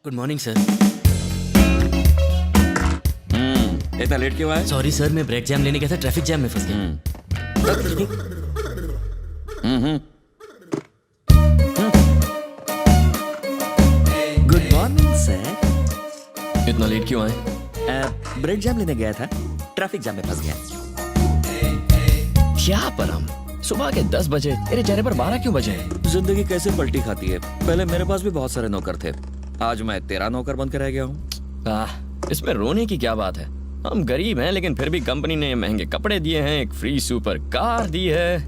Good morning sir. इतना late क्यों आया? सॉरी सर, मैं ब्रेक जैम लेने गया था, ट्रैफिक जैम में फंस गया। Good morning sir. इतना लेट क्यों आए? ब्रेक जैम लेने गया था, ट्रैफिक जैम में फंस गया। क्या परम, सुबह के 10 बजे, तेरे चेहरे पर 12 क्यों बजे? जिंदगी कैसे पलटी खाती है। पहले मेरे पास भी बहुत सारे नौकर थे, आज मैं तेरा नौकर बनकर रह गया हूँ। इसमें रोने की क्या बात है? हम गरीब हैं, लेकिन फिर भी कंपनी ने महंगे कपड़े दिए हैं, एक फ्री सुपर कार दी है,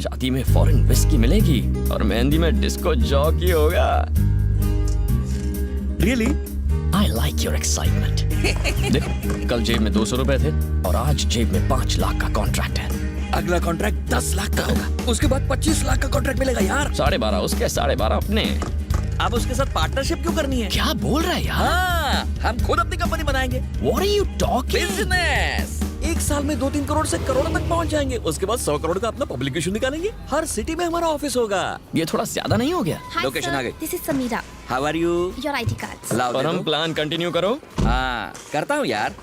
शादी में फॉरेन विस्की मिलेगी और मेहंदी में डिस्को जॉकी होगा। Really? I like your excitement. देखो, कल जेब में 200 रुपए थे और आज जेब में 5 लाख का कॉन्ट्रैक्ट है। अगला कॉन्ट्रैक्ट 10 लाख का होगा, उसके बाद 25 लाख का कॉन्ट्रैक्ट मिलेगा यार। 12.5 उसके, 12.5 अपने। अब उसके साथ पार्टनरशिप क्यों करनी है? क्या बोल रहा है यार? हाँ, हम खुद अपनी कंपनी बनाएंगे। What are you talking? Business. एक साल में 2-3 करोड़ से करोड़ तक पहुंच जाएंगे, उसके बाद 100 करोड़ का अपना पब्लिकेशन निकालेंगे, हर सिटी में हमारा ऑफिस होगा। ये थोड़ा ज्यादा नहीं हो गया? Hi Location sir, आ गई। this is Samira. How are you? Your ID cards. लाओ और दे हम दो। प्लान कंटिन्यू करो। हाँ, करता हूँ यार।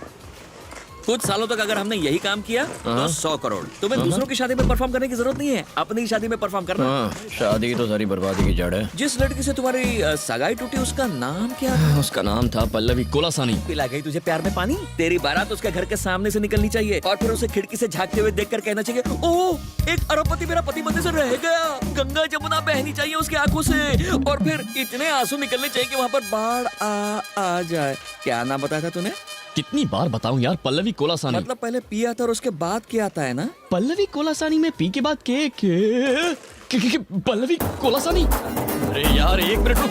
कुछ सालों तक अगर हमने यही काम किया तो 100 करोड़। तुम्हें दूसरों की शादी में परफॉर्म करने की जरूरत नहीं है, अपनी शादी में परफॉर्म करना। शादी तो सारी बर्बादी की जड़ है। जिस लड़की से तुम्हारी सगाई टूटी, उसका नाम क्या था? उसका नाम था पल्लवी कोलासानी। पिला गई तुझे प्यार में पानी? तेरी बारात उसके घर के सामने से निकलनी चाहिए और फिर उसे खिड़की से झांकते हुए देखकर कहना चाहिए, ओह, एक अरबपति मेरा पति बनने से रह गया। गंगा जमुना बहनी चाहिए उसकी आंखों से और फिर इतने आंसू निकलने चाहिए कि वहाँ पर बाढ़ आ जाए। क्या नाम बताया था तूने? कितनी बार बताऊं यार, पल्लवी कोलासानी। मतलब पहले पी आता और उसके बाद क्या आता है ना? पल्लवी कोलासानी में पी के बाद के पल्लवी कोलासानी। अरे यार एक मिनट रुक।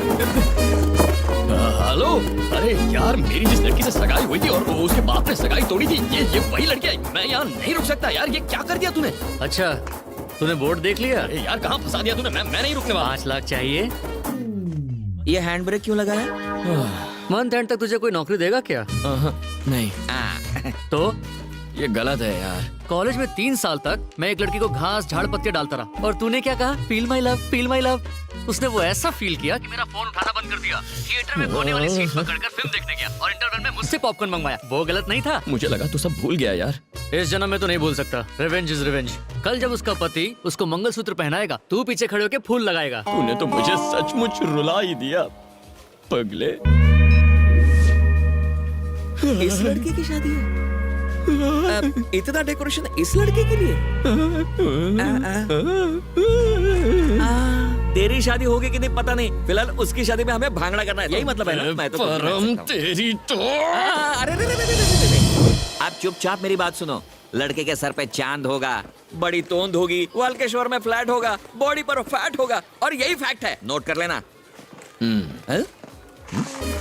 हेलो, अरे यार मेरी जिस लड़की से सगाई हुई थी और उसके बाप ने सगाई तोड़ी थी, ये वही लड़की है। मैं यहाँ नहीं रुक सकता यार, ये क्या कर दिया तूने? अच्छा, तूने बोर्ड देख लिया? अरे यार कहाँ फंसा दिया तूने? मैं नहीं रुकने वाला। 5 लाख चाहिए। ये हैंड ब्रेक क्यों लगा है? मंथ एंड तक तुझे कोई नौकरी देगा क्या? नहीं, तो ये गलत है यार। कॉलेज में 3 साल तक मैं एक लड़की को घास झाड़ पत्ते डालता रहा और तूने क्या कहा? Feel my love, feel my love. उसने वो ऐसा फील किया कि मेरा फोन उठाना बंद कर दिया, थिएटर में कोने वाली सीट पकड़कर फिल्म देखने गया और इंटरवल में मुझसे पॉपकॉर्न मंगवाया। वो गलत नहीं था? मुझे लगा तू सब भूल गया यार। इस जन्म में तो नहीं भूल सकता। Revenge is revenge. कल जब उसका पति उसको मंगलसूत्र पहनाएगा, तू पीछे खड़े होकर फूल लगाएगा। तूने तो मुझे सचमुच रुला ही दिया पगले। इस लड़के की शादी है? इतना डेकोरेशन इस लड़के के लिए? तेरी शादी होगी कि नहीं पता नहीं, फिलहाल उसकी शादी में हमें भांगड़ा करना है, यही मतलब है ना? मैं तो परम तेरी तो। अरे आप चुपचाप मेरी बात सुनो। लड़के के सर पे चांद होगा, बड़ी तोंद होगी, वाल्केश्वर में फ्लैट होगा, बॉडी पर फैट होगा और यही फैक्ट है, नोट कर लेना।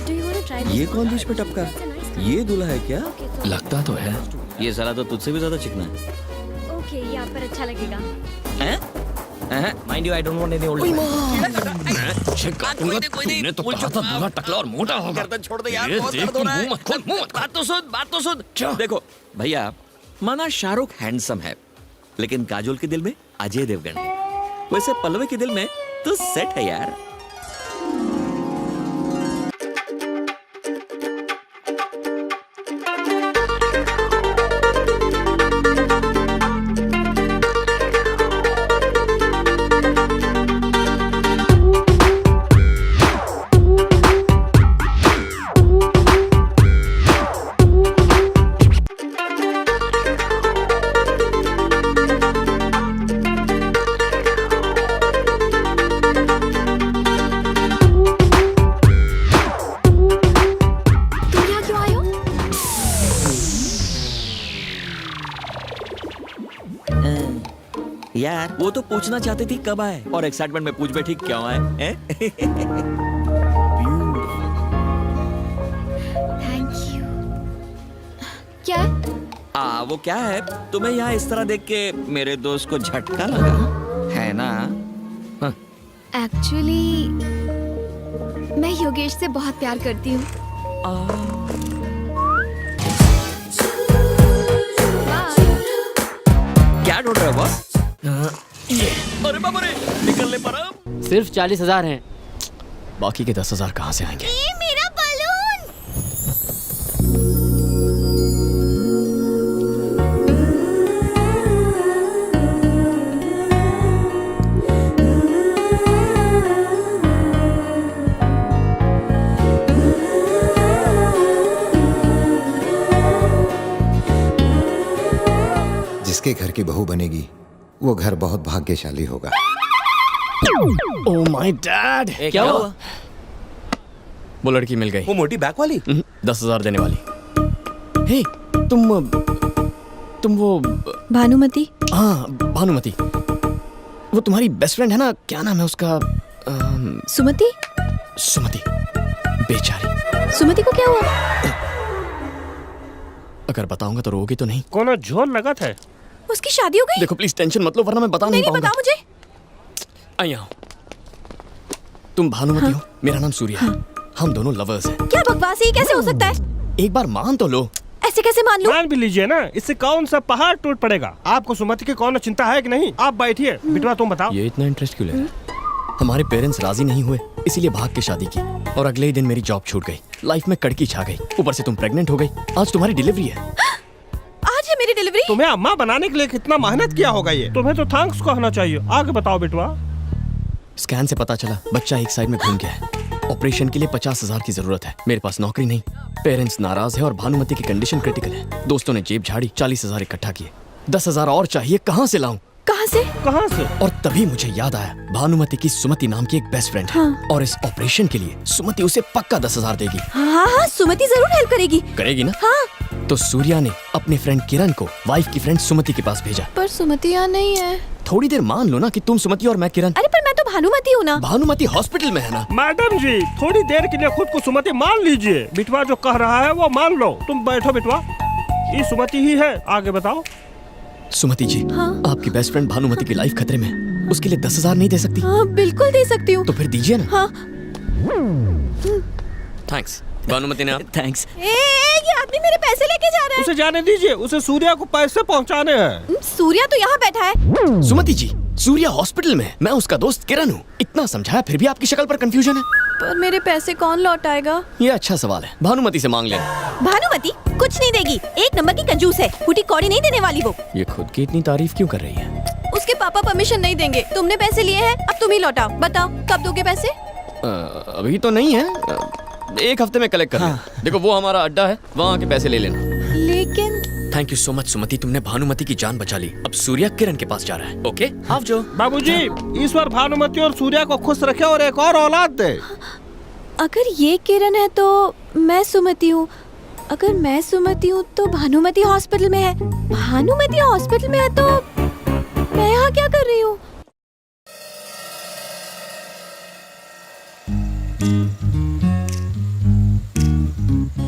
Do you want to try this? ये कौन बीच में टपका? ये दूल्हा है क्या? लगता तो है। ये साला तो तुझसे भी ज्यादा चिकना है। Okay, ये आप पर अच्छा लगेगा। Mind you, I don't want any old. तूने तो कहा था दूल्हा टकला और मोटा होगा। गर्दन छोड़ दे यार, ये बहुत देख, दर्द हो रहा है। मुंह मत खोल, मुंह मत खोल। बात तो सुन। क्या? देखो भैया, माना शाहरुख हैंडसम है, लेकिन काजोल के दिल में अजय देवगन है। वैसे पल्लवी के दिल में तो सेट है यार। यार वो तो पूछना चाहती थी कब आए, और एक्साइटमेंट में पूछ बैठी क्यों आए हैं? Thank you. क्या? वो क्या है, तुम्हें यहाँ इस तरह देख के मेरे दोस्त को झटका लगा है ना? Actually, मैं योगेश से बहुत प्यार करती हूँ। क्या ढूंढ रहे हो बॉस? अरे बाबा रे, निकलने पर अब सिर्फ 40,000 हैं। बाकी के 10,000 कहाँ से आएंगे? ये मेरा जिसके घर की बहू बनेगी वो घर बहुत भाग्यशाली होगा। ओह माय डैड, क्या हुआ? वो लड़की मिल गई। वो मोटी बैक वाली? 10,000 देने वाली। हे, तुम वो भानुमति। हाँ, भानुमति। वो तुम्हारी बेस्ट फ्रेंड है ना, क्या नाम है उसका? सुमति। सुमति। बेचारी। सुमति को क्या हुआ? अगर बताऊंगा तो रोगी तो नहीं? कोनो झोल लगा था। उसकी शादी हो गई? देखो प्लीज टेंशन मत लो, वरना मैं बता नहीं नहीं पाऊंगा। बताओ मुझे। आइए, तुम भानुमति हो, मेरा नाम सूर्या है। हम दोनों लवर्स हैं। क्या बकवास है, ये कैसे हो सकता है? एक बार मान तो लो। ऐसे कैसे मान लूं? मान भी लीजिए ना, इससे कौन सा पहाड़ टूट पड़ेगा। आपको सुमति की कौन चिंता है कि नहीं? आप बैठिए, बिटवा तुम बताओ। ये इतना इंटरेस्ट क्यों ले रहे हैं? हमारे पेरेंट्स राजी नहीं हुए, इसीलिए भाग के शादी की, और अगले ही दिन मेरी जॉब छूट गई। लाइफ में कड़की छा गई, ऊपर से तुम प्रेग्नेंट हो गई। आज तुम्हारी डिलीवरी है। आज है मेरी डिलीवरी? तुम्हें अम्मा बनाने के लिए कितना मेहनत किया होगा ये। तुम्हें तो थैंक्स कहना चाहिए। आगे बताओ बिटवा। स्कैन से पता चला बच्चा एक साइड में घूम गया है। ऑपरेशन के लिए 50,000 की जरूरत है। मेरे पास नौकरी नहीं, पेरेंट्स नाराज है और भानुमति की कंडीशन क्रिटिकल है। दोस्तों ने जेब झाड़ी, 40,000 इकट्ठा किए। 10,000 और चाहिए, कहाँ से लाऊं? कहाँ से? कहाँ से? और तभी मुझे याद आया, भानुमति की सुमति नाम की एक बेस्ट फ्रेंड है। और इस ऑपरेशन के लिए सुमति उसे पक्का 10,000 देगी। हाँ हाँ, सुमति जरूर हेल्प करेगी। करेगी ना? हाँ। तो सूर्या ने अपने फ्रेंड किरण को वाइफ की फ्रेंड सुमति के पास भेजा। पर सुमति यहाँ नहीं है। थोड़ी देर मान लो ना कि तुम सुमति और मैं किरण। अरे पर मैं तो भानुमति हूँ ना। भानुमति हॉस्पिटल में है ना। मैडम जी, थोड़ी देर के लिए खुद को सुमति मान लीजिए। बिटवा जो कह रहा है वो मान लो। तुम बैठो बिटवा, ये सुमति ही है। आगे बताओ। सुमति जी, हाँ? आपकी बेस्ट फ्रेंड भानुमति की लाइफ खतरे में है। उसके लिए 10,000 नहीं दे सकती? हाँ बिल्कुल दे सकती हूँ। तो फिर दीजिए ना। हाँ। थैंक्स भानुमति ने। थैंक्स। ये आदमी मेरे पैसे लेके जा रहा उसे जाने दीजिए, उसे सूर्या को पैसे पहुँचाने हैं। है। सूर्या तो यहाँ बैठा है। सुमति जी, सूर्या हॉस्पिटल में है। मैं उसका दोस्त किरण हूँ। इतना समझाया फिर भी आपकी शक्ल पर कंफ्यूजन है। पर मेरे पैसे कौन लौटाएगा? ये अच्छा सवाल है, भानुमति से मांग लेना। भानुमति कुछ नहीं देगी, एक नंबर की कंजूस है। फूटी कौड़ी नहीं देने वाली वो। ये खुद की इतनी तारीफ क्यों कर रही है? उसके पापा परमिशन नहीं देंगे। तुमने पैसे लिए हैं, अब तुम ही लौटाओ। बताओ कब दोगे पैसे? अभी तो नहीं है, एक हफ्ते में कलेक्ट कर लेना। देखो वो हमारा अड्डा है, वहाँ के पैसे ले लेना। लेकिन थैंक यू सो मच सुमति, तुमने भानुमति की जान बचा ली। अब सूर्या किरण के पास जा रहा है। ओके आप जो। बाबूजी, ईश्वर भानुमति और सूर्या को खुश रखे और एक और औलाद दे। अगर ये किरण है तो मैं सुमति हूँ। अगर मैं सुमति हूँ तो भानुमति हॉस्पिटल में है। भानुमति हॉस्पिटल में है तो मैं यहाँ क्या कर रही हूँ?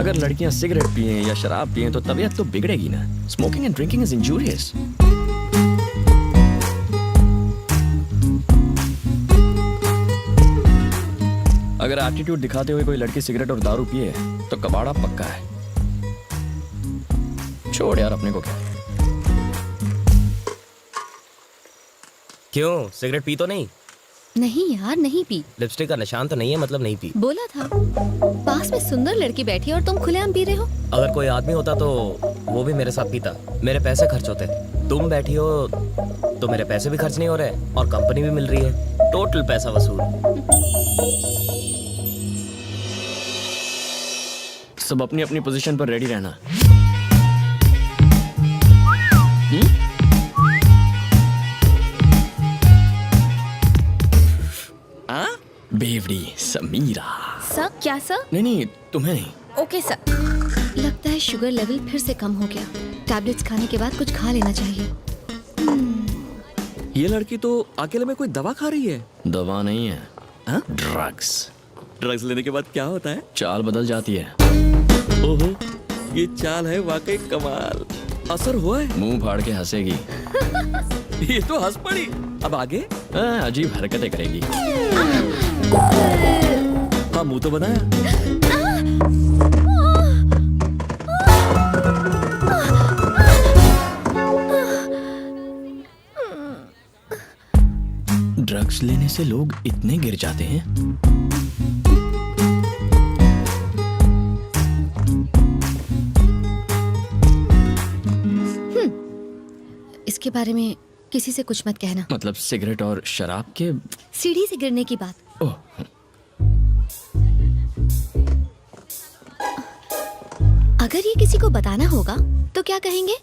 अगर लड़कियां सिगरेट पिए या शराब पिए तो तबीयत तो बिगड़ेगी ना। Smoking and drinking is injurious. अगर एटीट्यूड दिखाते हुए कोई लड़की सिगरेट और दारू पिए तो कबाड़ा पक्का है। छोड़ यार, अपने को क्या। क्यों, सिगरेट पी तो नहीं? नहीं यार, नहीं पी। लिपस्टिक का निशान तो नहीं है, मतलब नहीं पी। बोला था। पास में सुंदर लड़की बैठी है और तुम खुलेआम पी रहे हो। अगर कोई आदमी होता तो वो भी मेरे साथ पीता, मेरे पैसे खर्च होते। तुम बैठी हो तो मेरे पैसे भी खर्च नहीं हो रहे और कंपनी भी मिल रही है। टोटल पैसा वसूल। सब अपनी अपनी पोजीशन पर रेडी रहना। बेवड़ी समीरा। सर क्या सर? नहीं तुम्हें नहीं। Okay sir. लगता है शुगर लेवल फिर से कम हो गया। टैबलेट्स खाने के बाद कुछ खा लेना चाहिए। ये लड़की तो अकेले में कोई दवा खा रही है। दवा नहीं है, ड्रग्स। ड्रग्स लेने के बाद क्या होता है? चाल बदल जाती है। ओहो, ये चाल है वाकई कमाल। असर हुआ है? मुंह फाड़ के हंसेगी। ये तो हंस पड़ी। अब आगे? अजीब हरकतें करेगी। हाँ, मुंह तो बनाया। ड्रग्स लेने से लोग इतने गिर जाते हैं। इसके बारे में किसी से कुछ मत कहना। मतलब सिगरेट और शराब के? सीढ़ी से गिरने की बात। ओह, अगर ये किसी को बताना होगा तो क्या कहेंगे?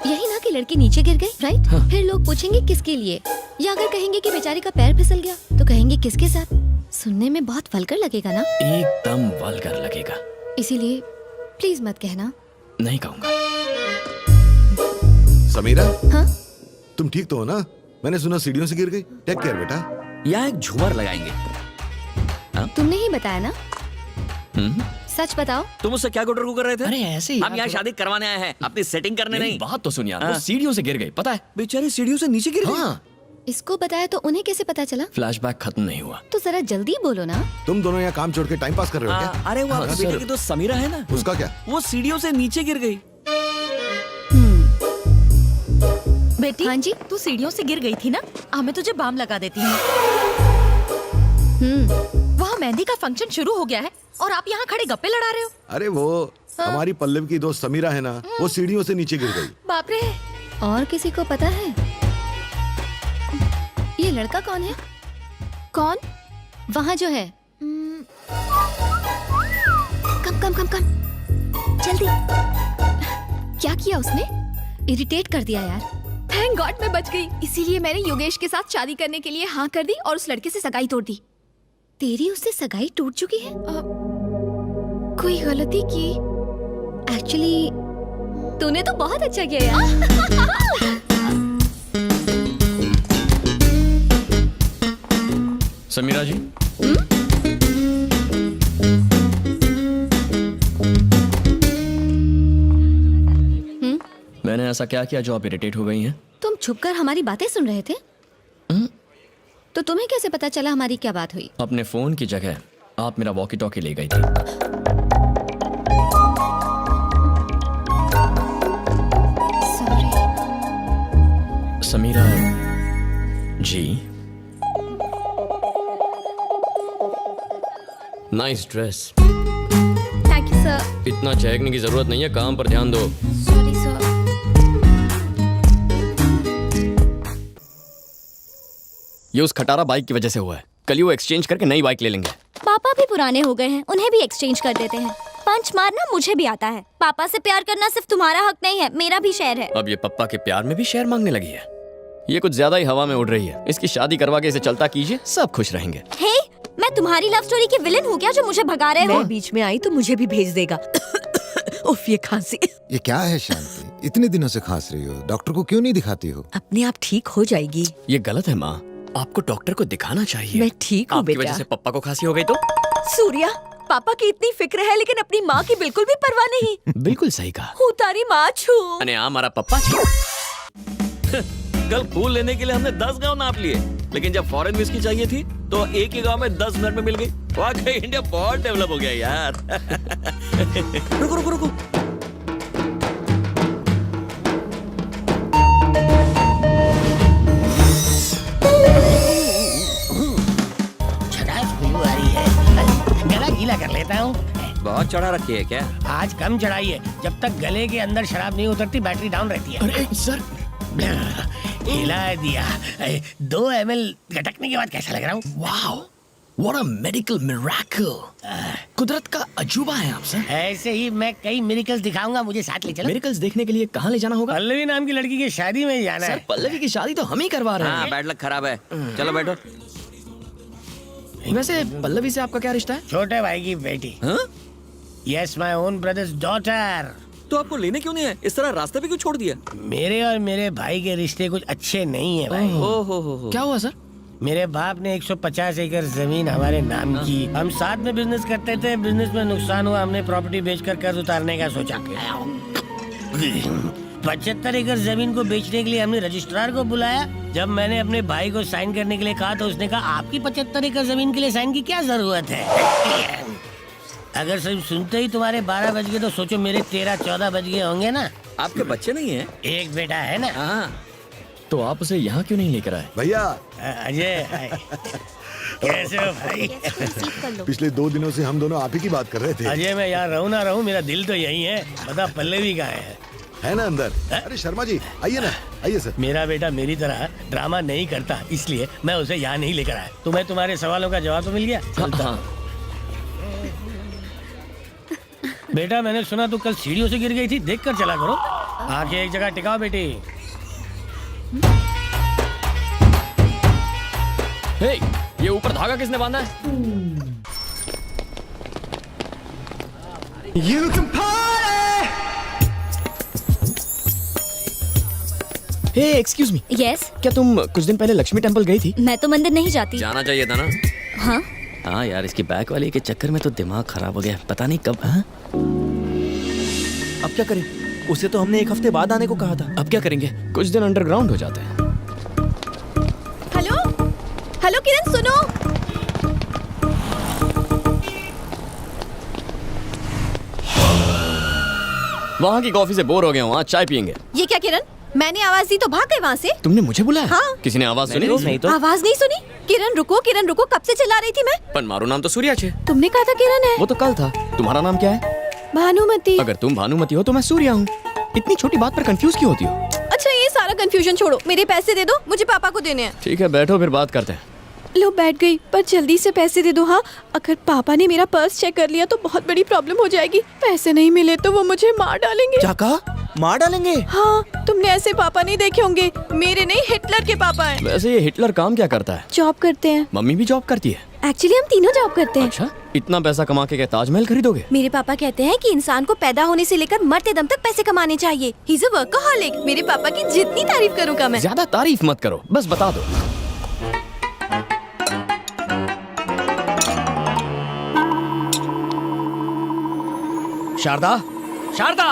यही ना कि लड़की नीचे गिर गई, राइट? फिर लोग पूछेंगे किसके लिए, या अगर कहेंगे कि बेचारी का पैर फिसल गया तो कहेंगे किसके साथ? सुनने में बहुत वल्गर लगेगा ना? एकदम वल्गर लगेगा। इसीलिए प्लीज मत कहना। नहीं कहूंगा। समीरा, हाँ? तुम ठीक तो हो ना? मैंने सुना सीढ़ियों से गिर गई। टेक केयर बेटा। यहाँ एक झूमर लगाएंगे। तुमने ही बताया ना? सच बताओ। तुम उससे क्या गुटर कर रहे थे? अरे ऐसे ही हम यहाँ शादी करवाने आए हैं, अपनी सेटिंग करने मेरी नहीं। बात तो सुन यार, वो सीढ़ियों से गिर गई, पता है? बेचारी सीढ़ियों से नीचे गिर गई। हाँ, इसको बताया तो उन्हें कैसे पता चला? फ्लैशबैक खत्म नहीं हुआ। तो जरा जल्दी बोलो ना। तुम दोनों यहाँ काम छोड़ के टाइम पास कर रहे हो क्या? अरे वो आपके बेटे की दोस्त समीरा है ना, उसका क्या? वो सीढ़ियों से नीचे गिर गई। बेटी, हाँ जी? तू सीढ़ियों से गिर गई थी ना, मैं तुझे बाम लगा देती हूँ। वहाँ मेहंदी का फंक्शन शुरू हो गया है और आप यहाँ खड़े गप्पे लड़ा रहे हो। अरे वो हमारी पल्लव की दोस्त समीरा है ना, वो सीढ़ियों से नीचे गिर गई। बाप रे। और किसी को पता है? ये लड़का कौन है? कौन? वहाँ जो है। कम कम कम कम, जल्दी। क्या किया उसने? इरिटेट कर दिया यार। थैंक गॉड मैं बच गई। इसीलिए मैंने योगेश के साथ शादी करने के लिए हाँ कर दी और उस लड़के से सगाई तोड़ दी। तेरी उससे सगाई टूट चुकी है? कोई गलती की? एक्चुअली तूने तो बहुत अच्छा किया यार। समीरा जी, मैंने ऐसा क्या किया जो आप इरिटेट हो गई हैं? तुम छुपकर हमारी बातें सुन रहे थे? तो तुम्हें कैसे पता चला हमारी क्या बात हुई? अपने फोन की जगह आप मेरा वॉकी टॉकी ले गई थी। Sorry. Samira ji, nice dress. Thank you sir. इतना चहकने की जरूरत नहीं है, काम पर ध्यान दो। Sorry sir. ये उस खटारा बाइक की वजह से हुआ है। कल ही वो एक्सचेंज करके नई बाइक ले लेंगे। पापा भी पुराने हो गए हैं, उन्हें भी एक्सचेंज कर देते हैं। पंच मारना मुझे भी आता है। पापा से प्यार करना सिर्फ तुम्हारा हक नहीं है, मेरा भी शेयर है। अब ये पप्पा के प्यार में भी शेयर मांगने लगी है। ये कुछ ज्यादा ही हवा में उड़ रही है। इसकी शादी करवा के इसे चलता कीजिए, सब खुश रहेंगे। हे, मैं तुम्हारी लव स्टोरी की विलेन हूँ क्या जो मुझे भगा रहे हो? मैं बीच में आई तो मुझे भी भेज देगा। उफ, ये खांसी। ये क्या है शांति? इतने दिनों से खांस रही हो, डॉक्टर को क्यों नहीं दिखाती हो? अपने आप ठीक हो जाएगी। ये गलत है माँ, आपको डॉक्टर को दिखाना चाहिए। मैं ठीक हूँ आपकी बेटा। वजह से पप्पा को खांसी हो गई तो? सूर्या, पापा की इतनी फिक्र है लेकिन अपनी माँ की बिल्कुल भी परवाह नहीं। बिल्कुल सही कहा। हूँ तारी माँ छू। अरे हमारा पप्पा कल फूल लेने के लिए हमने 10 गांव नाप लिए, लेकिन जब फॉरेन विस्की चाहिए थी तो एक ही गांव में 10 मिनट में मिल गई। वाकई इंडिया बहुत डेवलप हो गया यार। रुको रुको रुको, गला गीला कर लेता हूँ। बहुत चढ़ा रखी है क्या? आज कम चढ़ाई है, जब तक गले के अंदर शराब नहीं उतरती बैटरी डाउन रहती है। अरे सर, हिला दिया। 2 ml गटकने के बाद कैसा लग रहा हूँ? Wow, what a medical miracle. कुदरत का अजूबा है आप सर। ऐसे ही मैं कई मिरेकल्स दिखाऊंगा, मुझे साथ ले चलो। मिरेकल्स देखने के लिए कहाँ ले जाना होगा? पल्लवी नाम की लड़की की शादी में जाना सर है। पल्लवी की शादी तो हम ही करवा रहे हाँ, हैं। बैड लक खराब है। चलो बैठो। वैसे पल्लवी से आपका क्या रिश्ता है? छोटे भाई की बेटी। हाँ? Yes, my own brothers daughter. तो आपको लेने क्यों नहीं है? इस तरह रास्ते पे क्यों छोड़ दिया? मेरे और मेरे भाई के रिश्ते कुछ अच्छे नहीं है भाई। ओ हो। क्या हुआ सर? मेरे बाप ने 150 एकड़ जमीन हमारे नाम की। हम साथ में बिजनेस करते थे, बिजनेस में नुकसान हुआ, हमने प्रॉपर्टी बेचकर कर्ज उतारने का सोचा। 75 एकड़ जमीन को बेचने के लिए हमने रजिस्ट्रार को बुलाया। जब मैंने अपने भाई को साइन करने के लिए कहा तो उसने कहा आपकी 75 एकड़ जमीन के लिए साइन की क्या जरूरत है? अगर सिर्फ सुनते ही तुम्हारे 12 बज गए तो सोचो मेरे 13-14 बज गए होंगे ना। आपके बच्चे नहीं है? एक बेटा है ना। हाँ। तो आप उसे यहाँ क्यों नहीं लेकर आए? भैया, अजय, कैसे हो भाई? पिछले 2 दिनों से हम दोनों आप ही की बात कर रहे थे। अजय, मैं यहाँ रहूँ ना रहूँ, मेरा दिल तो यही है। बता पल्लवी कहाँ है ना अंदर? अरे शर्मा जी, आइए ना, आइए सर। मेरा बेटा मेरी तरह ड्रामा नहीं करता, इसलिए मैं उसे यहाँ नहीं लेकर आया। तुम्हें तुम्हारे सवालों का जवाब तो मिल गया? हाँ। बेटा मैंने सुना तू कल सीढ़ियों से गिर गई थी, देख कर चला करो। आके एक जगह टिकाओ बेटी। हे, ये ऊपर धागा किसने बांधा है? हे एक्सक्यूज मी, यस, क्या तुम कुछ दिन पहले लक्ष्मी टेम्पल गई थी? मैं तो मंदिर नहीं जाती। जाना चाहिए था ना। हाँ, हाँ यार, इसकी बैक वाली के चक्कर में तो दिमाग खराब हो गया, पता नहीं कब। हाँ? अब क्या करें? उसे तो हमने एक हफ्ते बाद आने को कहा था। अब क्या करेंगे? कुछ दिन अंडरग्राउंड हो जाते हैं। हेलो हेलो किरण, सुनो। वहाँ की कॉफी से बोर हो गया हूँ, आज चाय पियेंगे। ये क्या किरण, मैंने आवाज दी तो भाग गए वहाँ से। तुमने मुझे बुलाया? हाँ। किसी ने आवाज सुनी? नहीं तो। आवाज नहीं सुनी? किरण रुको, किरण रुको, कब से चिल्ला रही थी मैं। पर मारो नाम तो सूर्या छे। तुमने कहा था किरण है। वो तो कल था। तुम्हारा नाम क्या है? भानुमति। अगर तुम भानुमति हो तो मैं सूर्या हूँ। इतनी छोटी बात पर कंफ्यूज क्यों होती हो? अच्छा ये सारा कंफ्यूजन छोड़ो, मेरे पैसे दे दो, मुझे पापा को देने हैं। ठीक है, बैठो फिर बात करते हैं। लो बैठ गई, पर जल्दी से पैसे दे दो। हाँ, अगर पापा ने मेरा पर्स चेक कर लिया तो बहुत बड़ी प्रॉब्लम हो जाएगी। पैसे नहीं मिले तो वो मुझे मार डालेंगे। क्या कहा? मार डालेंगे? हाँ, तुमने ऐसे पापा नहीं देखे होंगे, मेरे नहीं हिटलर के पापा हैं। वैसे ये हिटलर काम क्या करता है? जॉब करते हैं। मम्मी भी जॉब करती है? एक्चुअली हम तीनों जॉब करते हैं। अच्छा, इतना पैसा कमा के क्या ताजमहल खरीदोगे? मेरे पापा कहते हैं कि इंसान को पैदा होने से लेकर मरते दम तक पैसे कमाने चाहिए। He is a workaholic. मेरे पापा की जितनी तारीफ करूँगा मैं। ज्यादा तारीफ मत करो, बस बता दो। शारदा, शारदा,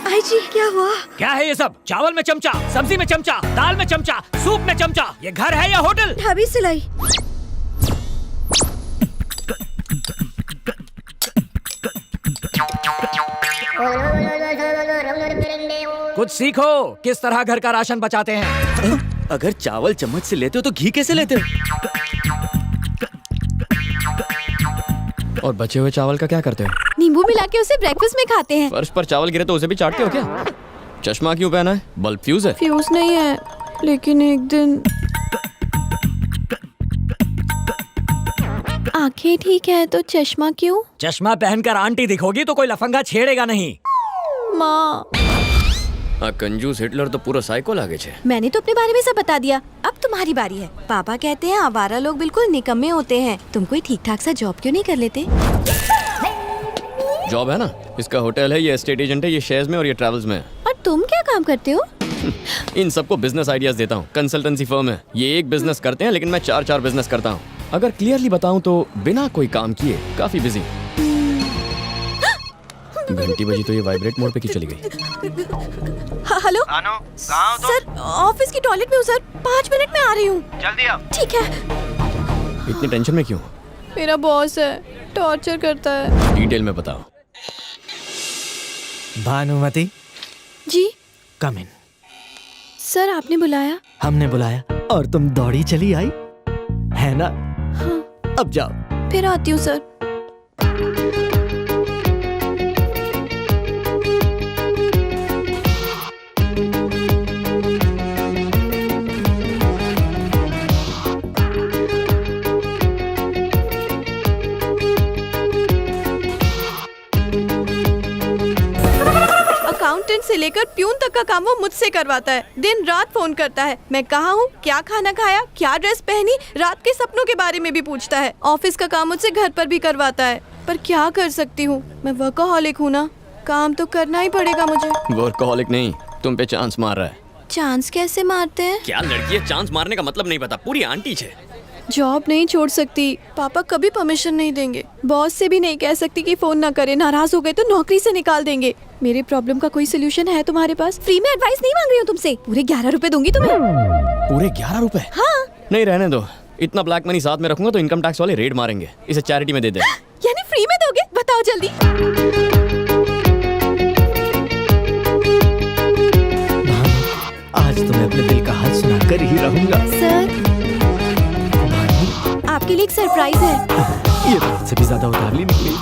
आई जी, क्या हुआ? क्या है ये सब? चावल में चमचा, सब्जी में चमचा, दाल में चमचा, सूप में चमचा। ये घर है या होटल? ढाबी सिलाई। कुछ सीखो, किस तरह घर का राशन बचाते हैं। अगर चावल चम्मच से लेते हो तो घी कैसे लेते हो? और बचे हुए चावल का क्या करते हो? नींबू मिला के उसे ब्रेकफास्ट में खाते हैं। फर्श पर चावल गिरे तो उसे भी चाटते हो क्या? चश्मा क्यों पहना है? बल्ब फ्यूज है? फ्यूज नहीं है, लेकिन एक दिन आंखें ठीक है तो चश्मा क्यों? चश्मा पहनकर आंटी दिखोगी तो कोई लफंगा छेड़ेगा नहीं। माँ, कंजूस हिटलर तो पूरा साइको लागे छे। मैंने तो अपने बारे में सब बता दिया, अब तुम्हारी बारी है। पापा कहते हैं आवारा लोग बिल्कुल निकम्मे होते हैं। तुम कोई ठीक ठाक सा जॉब क्यों नहीं कर लेते? जॉब है ना, इसका होटल है, ये एस्टेट एजेंट है, ये शेयर्स में और ये ट्रैवल्स में है। और तुम क्या काम करते हो? इन सबको बिजनेस आइडियाज देता हूँ। कंसल्टेंसी फर्म है, ये एक बिजनेस करते हैं लेकिन मैं चार बिजनेस करता हूँ। अगर क्लियरली बताऊँ तो बिना कोई काम किए काफी बिजी। घंटी बजी तो ये वाइब्रेट मोड पे क्यों चली गई? हेलो कहाँ हो तुम? सर, ऑफिस की टॉयलेट में हूँ सर, 5 मिनट में आ रही हूँ। जल्दी आओ। ठीक है। इतनी टेंशन में क्यों? मेरा बॉस है, टॉर्चर करता है। डिटेल में बताओ। भानुमति, जी कम इन। सर, आपने बुलाया? हमने बुलाया और तुम दौड़ी चली आई, है ना? हाँ। अब जाओ। फिर आती हूँ सर। अकाउंटेंट से लेकर प्यून तक का काम वो मुझसे करवाता है। दिन रात फोन करता है, मैं कहाँ हूँ, क्या खाना खाया, क्या ड्रेस पहनी, रात के सपनों के बारे में भी पूछता है। ऑफिस का काम मुझसे घर पर भी करवाता है। पर क्या कर सकती हूँ, मैं वर्कaholic हूँ ना, काम तो करना ही पड़ेगा मुझे। वर्कaholic नहीं, तुम पे चांस मार रहा है। चांस कैसे मारते हैं? क्या लड़की है, चांस मारने का मतलब नहीं पता, पूरी आंटी छे। जॉब नहीं छोड़ सकती, पापा कभी परमिशन नहीं देंगे। बॉस से भी नहीं कह सकती कि फोन ना करे, नाराज हो गए तो नौकरी से निकाल देंगे। मेरे प्रॉब्लम का कोई सोल्यूशन है तुम्हारे पास? फ्री में एडवाइस नहीं मांग रही हूँ तुमसे, पूरे 11 रुपए दूंगी तुम्हें। पूरे 11 रुपए? हाँ। नहीं, रहने दो। इतना ब्लैक मनी साथ में रखूंगा तो इनकम टैक्स वाले रेड मारेंगे। इसे चैरिटी में दे दे। यानी फ्री में दोगे? बताओ जल्दी। आज तो मैं अपने दिल का हाल सुनाकर ही रहूंगा। सर, आपके लिए एक सरप्राइज है। ये तो मुझसे भी ज्यादा उतावली निकली।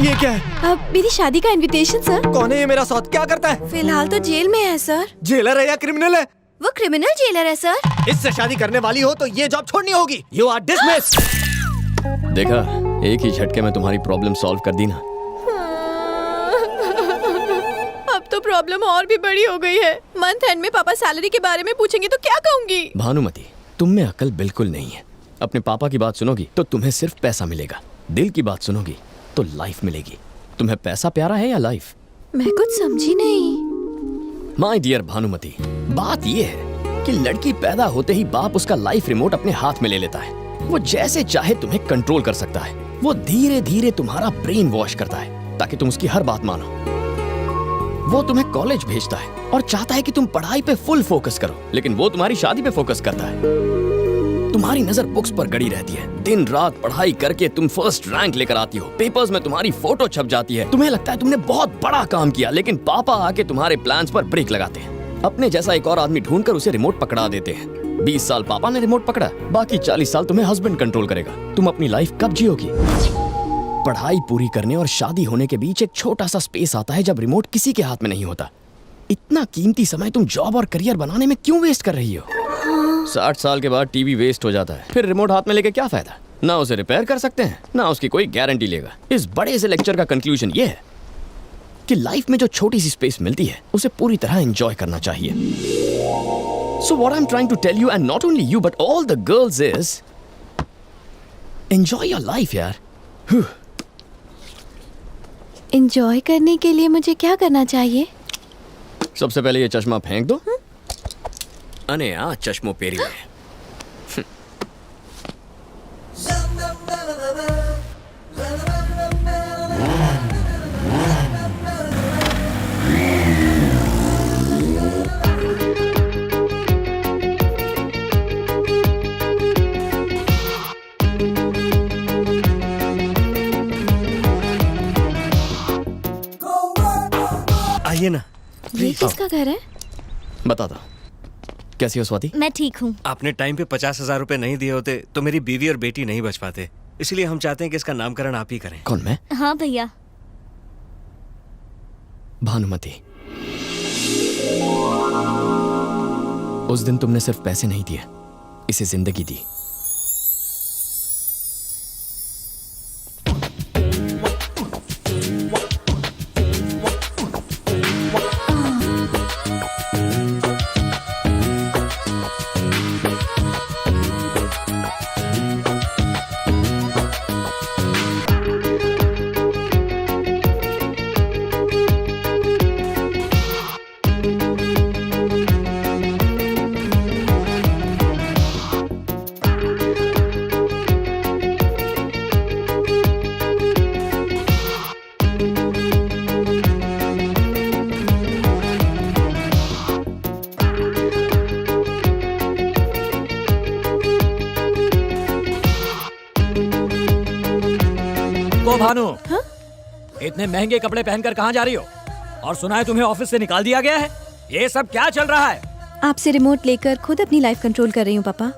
ये क्या है? अब मेरी शादी का इनविटेशन सर। कौन है ये मेरा सौत? क्या करता है? फिलहाल तो जेल में है सर। जेलर है या क्रिमिनल है? वो क्रिमिनल जेलर है सर। इससे शादी करने वाली हो तो ये जॉब छोड़नी होगी। You are dismissed. देखा, एक ही झटके में तुम्हारी प्रॉब्लम सॉल्व कर दी ना। अब तो प्रॉब्लम और भी बड़ी हो गई है। मंथ एंड में पापा सैलरी के बारे में पूछेंगे तो क्या कहूंगी? भानुमति, तुम में अकल बिल्कुल नहीं है। अपने पापा की बात सुनोगी तो तुम्हें सिर्फ पैसा मिलेगा, दिल की बात सुनोगी तो लाइफ मिलेगी। तुम्हें पैसा प्यारा है या लाइफ? मैं कुछ समझी नहीं। माय डियर भानुमति, बात यह है कि लड़की पैदा होते ही बाप उसका लाइफ रिमोट अपने हाथ में ले लेता है। वो जैसे चाहे तुम्हें कंट्रोल कर सकता है। वो धीरे धीरे तुम्हारा ब्रेन वॉश करता है ताकि तुम उसकी हर बात मानो। वो तुम्हें कॉलेज भेजता है और चाहता है कि तुम पढ़ाई पे फुल फोकस करो, लेकिन वो तुम्हारी शादी पे फोकस करता है। तुम्हारी नजर बुक्स पर गड़ी रहती है। दिन रात पढ़ाई करके तुम फर्स्ट रैंक लेकर आती हो, पेपर्स में तुम्हारी फोटो छप जाती है। तुम्हें लगता है तुमने बहुत बड़ा काम किया, लेकिन पापा आके तुम्हारे प्लान्स पर ब्रेक लगाते हैं। अपने जैसा एक और आदमी ढूंढकर उसे रिमोट पकड़ा देते हैं। 20 साल पापा ने रिमोट पकड़ा, बाकी 40 साल तुम्हें हस्बैंड कंट्रोल करेगा। तुम अपनी लाइफ कब जियोगी? पढ़ाई पूरी करने और शादी होने के बीच एक छोटा सा स्पेस आता है जब रिमोट किसी के हाथ में नहीं होता। इतना कीमती समय तुम जॉब और करियर बनाने में क्यों वेस्ट कर रही हो? 60 साल के बाद टीवी वेस्ट हो जाता है, फिर रिमोट हाथ में लेके क्या फायदा? ना उसे रिपेयर कर सकते हैं, ना उसकी कोई गारंटी लेगा। इस बड़े से लेक्चर का कंक्लूजन ये है कि लाइफ में जो छोटी सी स्पेस मिलती है उसे पूरी तरह एंजॉय करना चाहिए। So what I'm trying to tell you, and not only you but all the girls, is enjoy your life यार। एंजॉय करने के लिए मुझे क्या करना चाहिए? सबसे पहले ये चश्मा फेंक दो। अने आ चश्मो पेरी में। आइए ना। ये किसका घर है? बता दो, कैसी हो स्वाति? मैं ठीक हूँ। आपने टाइम पे 50,000 रुपए नहीं दिए होते तो मेरी बीवी और बेटी नहीं बच पाते, इसलिए हम चाहते हैं कि इसका नामकरण आप ही करें। कौन, मैं? हाँ भैया। भानुमति, उस दिन तुमने सिर्फ पैसे नहीं दिए, इसे जिंदगी दी। भानु, इतने महंगे कपड़े पहनकर कहाँ जा रही हो? और सुना है तुम्हें ऑफिस से निकाल दिया गया है। ये सब क्या चल रहा है? आपसे रिमोट लेकर खुद अपनी लाइफ कंट्रोल कर रही हूँ पापा।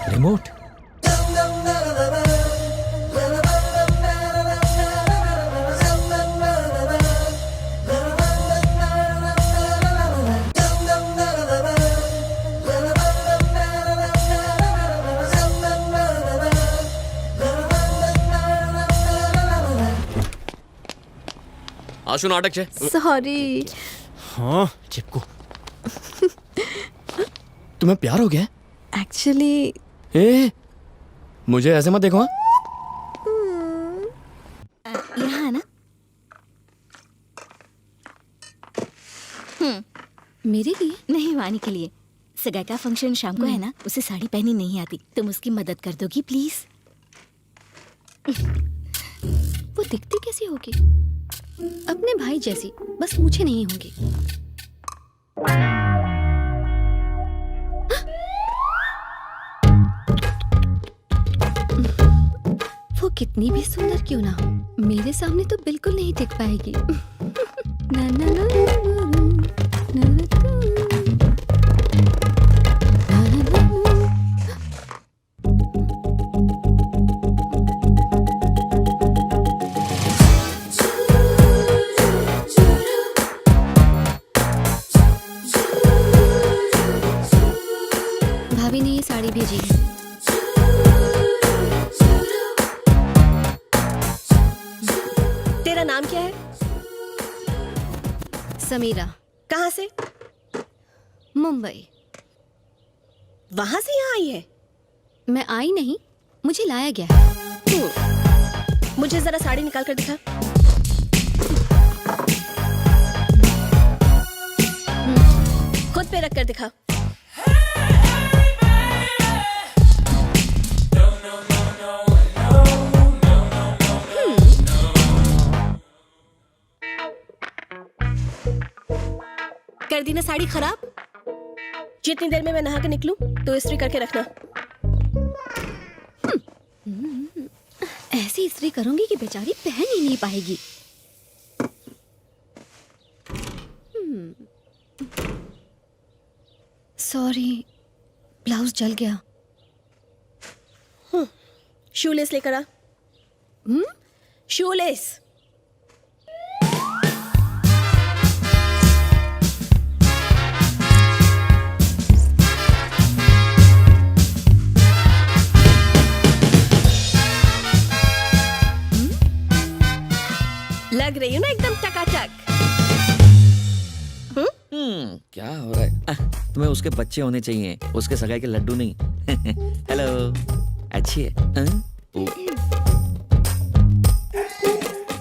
रिमोट? आशु नाटक छे। सॉरी। हाँ, चिपको। तुम्हें प्यार हो गया? एक्चुअली मुझे ऐसे मत देखो। यहाँ ना। मेरे लिए नहीं, वानी के लिए। सगाई का फंक्शन शाम को है ना, उसे साड़ी पहनी नहीं आती, तुम उसकी मदद कर दोगी प्लीज? वो दिखती कैसी होगी? अपने भाई जैसी, बस मूछें नहीं होंगी। वो कितनी भी सुंदर क्यों ना हो, मेरे सामने तो बिल्कुल नहीं दिख पाएगी। ना ना ना ना भाभी ने ये साड़ी भेजी है। समीरा। कहाँ से? मुंबई। वहाँ से यहाँ आई है? मैं आई नहीं, मुझे लाया गया है। मुझे जरा साड़ी निकाल कर दिखा। खुद पे रख कर दिखा। कर दी ना साड़ी खराब? जितनी देर में मैं नहा के निकलूं तो इस्त्री करके रखना। ऐसी इस्त्री करूंगी कि बेचारी पहन ही नहीं पाएगी। सॉरी, ब्लाउज जल गया। शूलेस लेकर आ। शूलेस। लग रही हूँ ना एकदम टकाटक। क्या हो रहा है? तुम्हें उसके बच्चे होने चाहिए, उसके सगाई के लड्डू नहीं। हेलो, अच्छी है।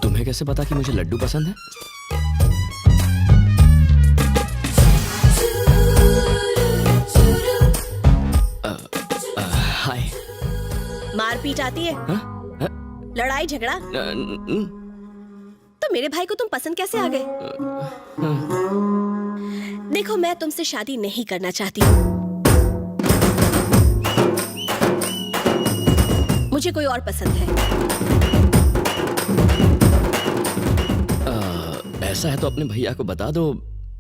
तुम्हें कैसे पता कि मुझे लड्डू पसंद है? हाय। मारपीट आती है? लड़ाई झगड़ा? तो मेरे भाई को तुम पसंद कैसे आ गए? देखो, मैं तुमसे शादी नहीं करना चाहती। मुझे कोई और पसंद है। ऐसा है तो अपने भैया को बता दो,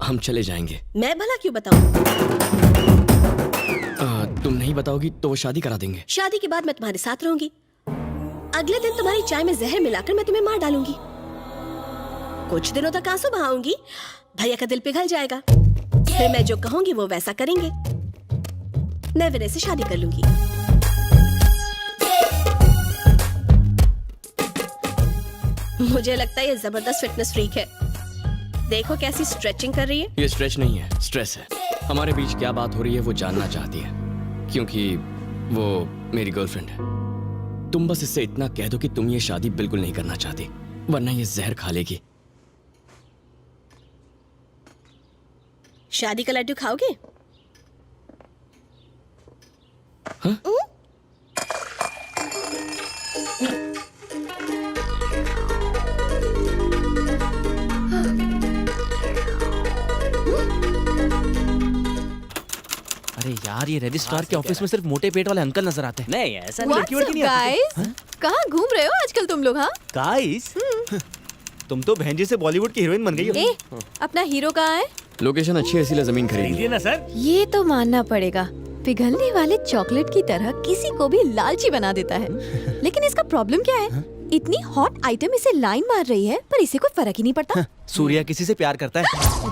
हम चले जाएंगे। मैं भला क्यों बताऊं? तुम नहीं बताओगी तो वो शादी करा देंगे। शादी के बाद मैं तुम्हारे साथ रहूंगी। अगले दिन तुम्हारी चाय में जहर मिलाकर मैं तुम्हें मार डालूंगी। कुछ दिनों तक आंसू बहाऊंगी, भैया का दिल पिघल जाएगा। फिर मैं जो कहूंगी वो वैसा करेंगे। मैं विनय से शादी कर लूंगी। मुझे लगता है ये जबरदस्त फिटनेस फ्रीक है। देखो कैसी स्ट्रेचिंग कर रही है। ये स्ट्रेच नहीं है, स्ट्रेस है। हमारे बीच क्या बात हो रही है वो जानना चाहती है, क्योंकि वो मेरी गर्लफ्रेंड है। तुम बस इससे इतना कह दो कि तुम ये शादी बिल्कुल नहीं करना चाहती, वरना ये जहर खा लेगी। शादी का लड्डू खाओगे? हाँ? अरे यार, ये रजिस्ट्रार के ऑफिस में सिर्फ मोटे पेट वाले अंकल नजर आते हैं। नहीं, ऐसा What's up, guys? कहाँ घूम रहे हो आजकल तुम लोग? हाँ गाइस, तुम तो बहन जी से बॉलीवुड की हीरोइन बन गई हो। ए, अपना हीरो कहाँ है? लोकेशन अच्छी है इसीलिए जमीन खरीदी ना सर। ये तो मानना पड़ेगा, पिघलने वाले चॉकलेट की तरह किसी को भी लालची बना देता है। लेकिन इसका प्रॉब्लम क्या है? इतनी हॉट आइटम इसे लाइन मार रही है, पर इसे कोई फर्क ही नहीं पड़ता। सूर्या किसी से प्यार करता है।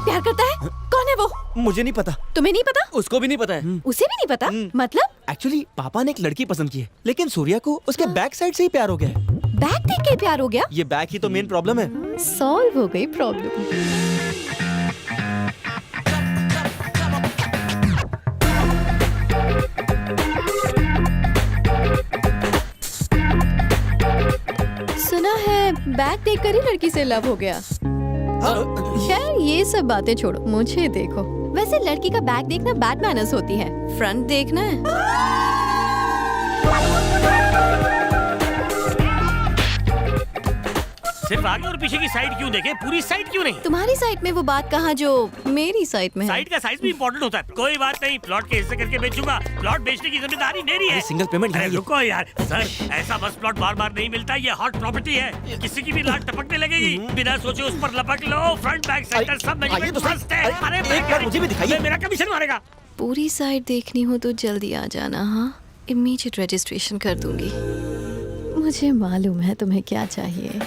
प्यार करता है? कौन है वो? मुझे नहीं पता। तुम्हें नहीं पता? उसको भी नहीं पता है। उसे भी नहीं पता? मतलब एक्चुअली पापा ने एक लड़की पसंद की है, लेकिन सूर्या को उसके बैक साइड से ही प्यार हो गया है। बैग देख के प्यार हो गया? ये बैक ही तो मेन प्रॉब्लम है। सॉल्व हो गई प्रॉब्लम। सुना है बैग देखकर ही लड़की से लव हो गया। खैर ये सब बातें छोड़ो, मुझे देखो। वैसे लड़की का बैग देखना बैड मैनर्स होती है, फ्रंट देखना है। सिर्फ आगे और पीछे की साइड क्यों देखे, पूरी साइड क्यों नहीं? तुम्हारी साइड में वो बात कहाँ जो मेरी साइड में है। साइड का साइज भी इम्पोर्टेंट होता है। कोई बात नहीं, प्लॉट के हिस्से करके बेचूंगा। प्लॉट बेचने की जिम्मेदारी मेरी है। सिंगल पेमेंट अरे रुको यार सर, ऐसा बस प्लॉट बार बार नहीं मिलता। ये हॉट प्रॉपर्टी है, किसी की भी लाट टपकने लगेगी। बिना सोचे उस पर लपक लो। फ्रंट बैक सेंटर सब मेजरमेंट फर्स्ट है। अरे मुझे भी दिखाइए, मेरा कमीशन मारेगा। पूरी साइड देखनी हो तो जल्दी आ जाना। हाँ, इमीडिएट रजिस्ट्रेशन कर दूंगी। मुझे मालूम है तुम्हें क्या चाहिए।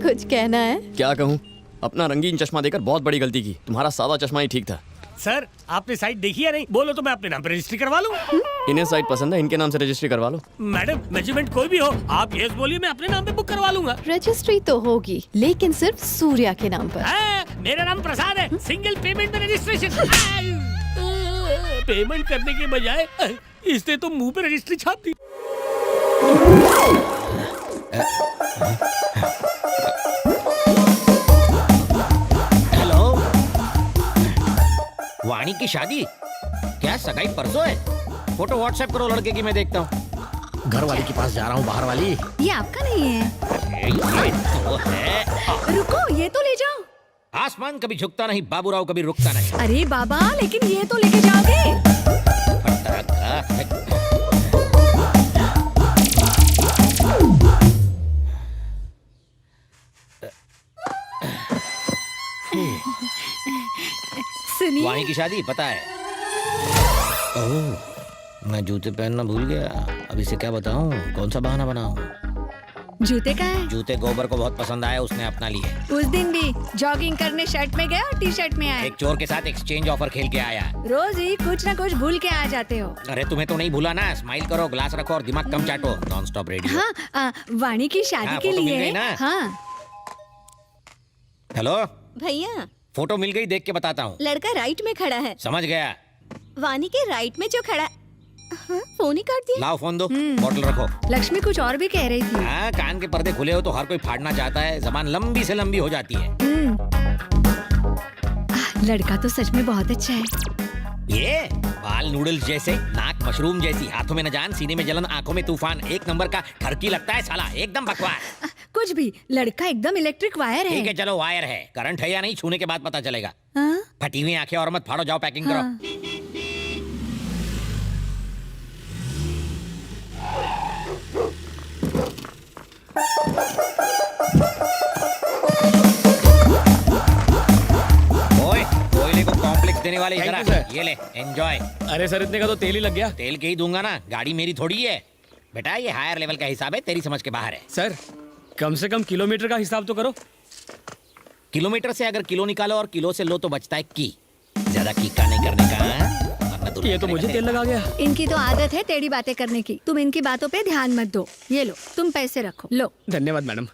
कुछ कहना है? क्या कहूँ, अपना रंगीन चश्मा देकर बहुत बड़ी गलती की। तुम्हारा सादा चश्मा ही ठीक था। सर आपने साइट देखी है नहीं? बोलो तो मैं अपने नाम पर रजिस्ट्री करवा लूँ। इन्हें साइट पसंद है, इनके नाम से रजिस्ट्री करवा लो। मैडम मेजरमेंट कोई भी हो, आप यस बोलिए, मैं अपने नाम पे बुक करवा लूंगा। रजिस्ट्री तो होगी लेकिन सिर्फ सूर्या के नाम पर। मेरा नाम प्रसाद है, सिंगल पेमेंट में रजिस्ट्रेशन। पेमेंट करने के बजाय इसने तो मुंह पे रजिस्ट्री छाप दी। हेलो, वाणी की शादी? क्या सगाई परसों है? फोटो व्हाट्सएप करो लड़के की, मैं देखता हूँ। घर वाली के पास जा रहा हूँ, बाहर वाली। ये आपका नहीं है। ये तो है। रुको, ये तो ले जाओ। आसमान कभी झुकता नहीं, बाबूराव कभी रुकता नहीं। अरे बाबा, लेकिन ये तो लेके जाओगे। सुनिए, वाणी की शादी पता है? ओह, मैं जूते पहनना भूल गया। अब इसे क्या बताऊं, कौन सा बहाना बनाऊं? जूते का है? जूते गोबर को बहुत पसंद आया, उसने अपना लिए। उस दिन भी जॉगिंग करने शर्ट में गया और टी शर्ट में आया। एक चोर के साथ एक्सचेंज ऑफर खेल के आया। रोज ही कुछ ना कुछ भूल के आ जाते हो। अरे तुम्हें तो नहीं भूला ना। स्माइल करो, ग्लास रखो और दिमाग कम चाटो। Non stop radio. हाँ, वाणी की शादी हाँ, के फोटो मिल लिए। गई ना? हाँ। हेलो भैया, फोटो मिल गई, देख के बताता हूँ। लड़का राइट में खड़ा है, समझ गया। वानी के राइट में जो खड़ा। हाँ, फोन ही काट दिया। लाओ फोन दो, बोतल रखो। लक्ष्मी कुछ और भी कह रही थी। हाँ, कान के पर्दे खुले हो तो हर कोई फाड़ना चाहता है, जबान लंबी से लंबी हो जाती है। लड़का तो सच में बहुत अच्छा है। ये बाल नूडल्स जैसे, नाक मशरूम जैसी, हाथों में न जान, सीने में जलन, आंखों में तूफान, एक नंबर का ठरकी लगता है साला, एकदम बकवास। कुछ भी, लड़का एकदम इलेक्ट्रिक वायर है। ठीक है चलो, वायर है, करंट है या नहीं छूने के बाद पता चलेगा। फटी हुई आंखें और मत फाड़ो, जाओ पैकिंग करो। ओए, कोयले को कॉम्प्लेक्स देने वाले इधर आ, ये ले, एंजॉय। अरे सर, इतने का तो तेल ही लग गया। तेल के ही दूंगा ना, गाड़ी मेरी थोड़ी है बेटा, ये हायर लेवल का हिसाब है, तेरी समझ के बाहर है। सर, कम से कम किलोमीटर का हिसाब तो करो। किलोमीटर से अगर किलो निकालो और किलो से लो तो बचता है की। ज्यादा कीका नहीं करने का, ये तो मुझे तेल लगा गया। इनकी तो आदत है टेढ़ी बातें करने की। तुम इनकी बातों पे ध्यान मत दो। ये लो, तुम पैसे रखो, लो। धन्यवाद मैडम।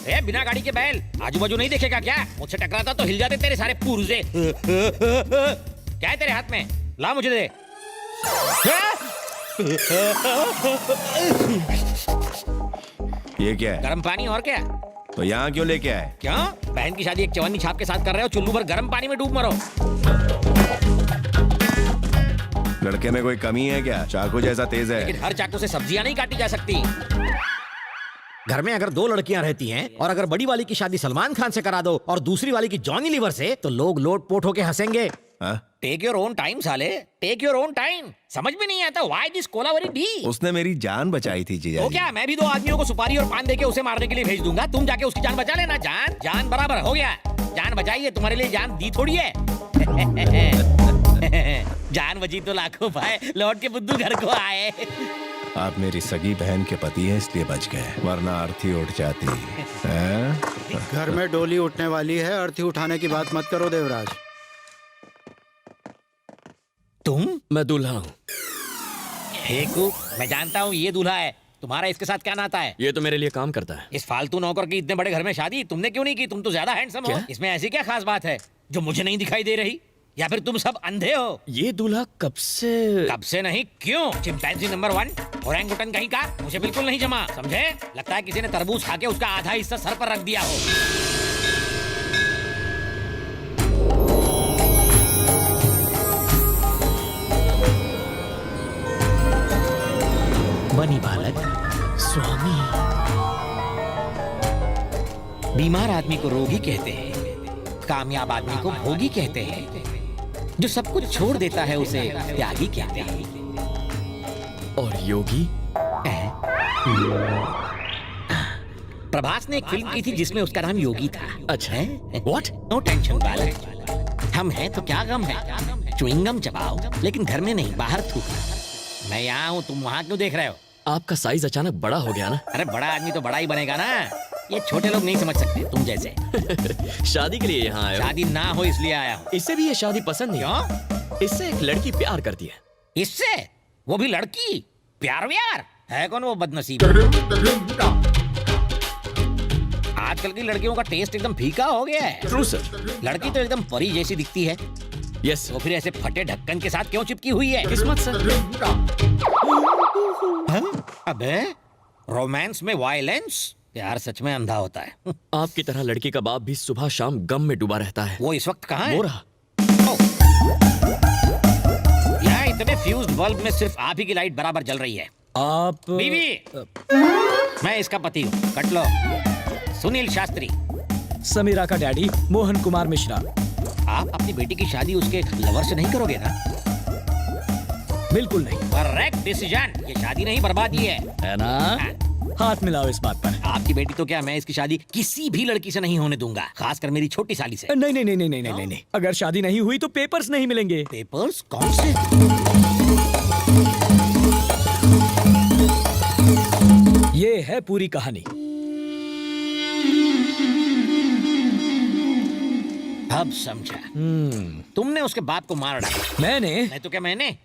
अरे बिना गाड़ी के बैल, आजू बाजू नहीं देखेगा क्या? मुझसे टकराता तो हिल जाते तेरे सारे पुर्जे। क्या है तेरे हाथ में? ला मुझे दे। ये क्या है? गर्म पानी, और क्या? तो यहाँ क्यों लेके आए? क्यों? बहन की शादी एक चवन्नी छाप के साथ कर रहे हो, चुल्लू भर गर्म पानी में डूब मरो। लड़के में कोई कमी है क्या? चाकू जैसा तेज है। लेकिन हर चाकू से सब्जियां नहीं काटी जा सकती। घर में अगर दो लड़कियां रहती हैं और अगर बड़ी वाली की शादी सलमान खान से करा दो और दूसरी वाली की जॉनी लीवर से, तो लोग लोट पोट होके हंसेंगे। टेक योर ओन टाइम साले, टेक योर ओन टाइम। समझ में नहीं आता व्हाई दिस कोलावरी डी। उसने मेरी जान बचाई थी जीजा। तो क्या मैं भी दो आदमियों को सुपारी और पान देके उसे मारने के लिए भेज दूंगा, तुम जाके उसकी जान बचा लेना। जान जान बराबर हो गया। जान बचाई है, तुम्हारे लिए जान दी थोड़ी है। जान बची तो लाखों पाए, लौट के बुद्धू घर को आए। आप मेरी सगी बहन के पति हैं इसलिए बच गए, वरना अर्थी उठ जाती है। घर में डोली उठने वाली है, अर्थी उठाने की बात मत करो देवराज। तुम? मैं दूल्हा हूँ। मैं जानता हूँ ये दूल्हा है। तुम्हारा इसके साथ क्या नाता है? ये तो मेरे लिए काम करता है। इस फालतू नौकर की इतने बड़े घर में शादी तुमने क्यों नहीं की? तुम तो ज्यादा हैंडसम हो। इसमें ऐसी क्या खास बात है जो मुझे नहीं दिखाई दे रही? या फिर तुम सब अंधे हो? ये दूल्हा कब से नहीं, क्यों? चिंपैंजी नंबर 1, ओरंगुटन कहीं का, मुझे बिल्कुल नहीं जमा, समझे? लगता है किसी ने तरबूज खा के उसका आधा हिस्सा सर पर रख दिया हो। बनी बालक, स्वामी। बीमार आदमी को रोगी कहते हैं, कामयाब आदमी को भोगी कहते हैं, जो सब कुछ छोड़ देता है उसे त्यागी कहते हैं। और योगी? प्रभास ने एक फिल्म की थी जिसमें उसका नाम योगी था। अच्छा है? What? नो टेंशन बालक, हम हैं तो क्या गम है। च्युइंगम चबाओ, लेकिन घर में नहीं, बाहर थूकना। मैं यहाँ हूँ, तुम वहाँ क्यों देख रहे हो? आपका साइज अचानक बड़ा हो गया ना। अरे बड़ा आदमी तो बड़ा ही बनेगा ना। ये छोटे लोग नहीं समझ सकते तुम जैसे। शादी के लिए यहाँ आया हूँ। शादी ना हो इसलिए आया हूँ। इससे भी ये शादी पसंद नहीं। क्यों? इससे एक लड़की प्यार करती है। इससे? वो भी लड़की? प्यार व्यार है कौन वो बदनसीब? आजकल की लड़कियों का टेस्ट एकदम फीका हो गया है। True sir. लड़की तो एकदम परी जैसी दिखती है। यस। तो फिर ऐसे फटे ढक्कन के साथ क्यों चिपकी हुई है? किस्मत सर। अबे रोमांस में वायलेंस? प्यार सच में अंधा होता है। आपकी तरह लड़की का बाप भी सुबह शाम गम में डूबा रहता है। वो इस वक्त कहाँ है? वो रहा। यहाँ इतने फ्यूज्ड बल्ब में सिर्फ आप ही की लाइट बराबर जल रही है। आप बीवी, मैं इसका पति हूँ। कट लो। सुनील शास्त्री। समीरा का डैडी मोहन कुमार मिश्रा। आप अपनी बेटी की शादी उसके लवर से नहीं करोगे ना? बिल्कुल नहीं। Correct decision. ये शादी नहीं बर्बादी है ना? हाथ मिलाओ इस बात पर। आपकी बेटी तो क्या, मैं इसकी शादी किसी भी लड़की से नहीं होने दूंगा, खासकर मेरी छोटी साली से। नहीं नहीं नहीं नहीं नहीं नहीं नहीं। अगर शादी नहीं हुई तो पेपर्स नहीं मिलेंगे। पेपर्स? कौन से? ये है पूरी कहानी। अब समझा। तुमने उसके बाप को मार डाला। मैंने? नहीं तो क्या मैंने?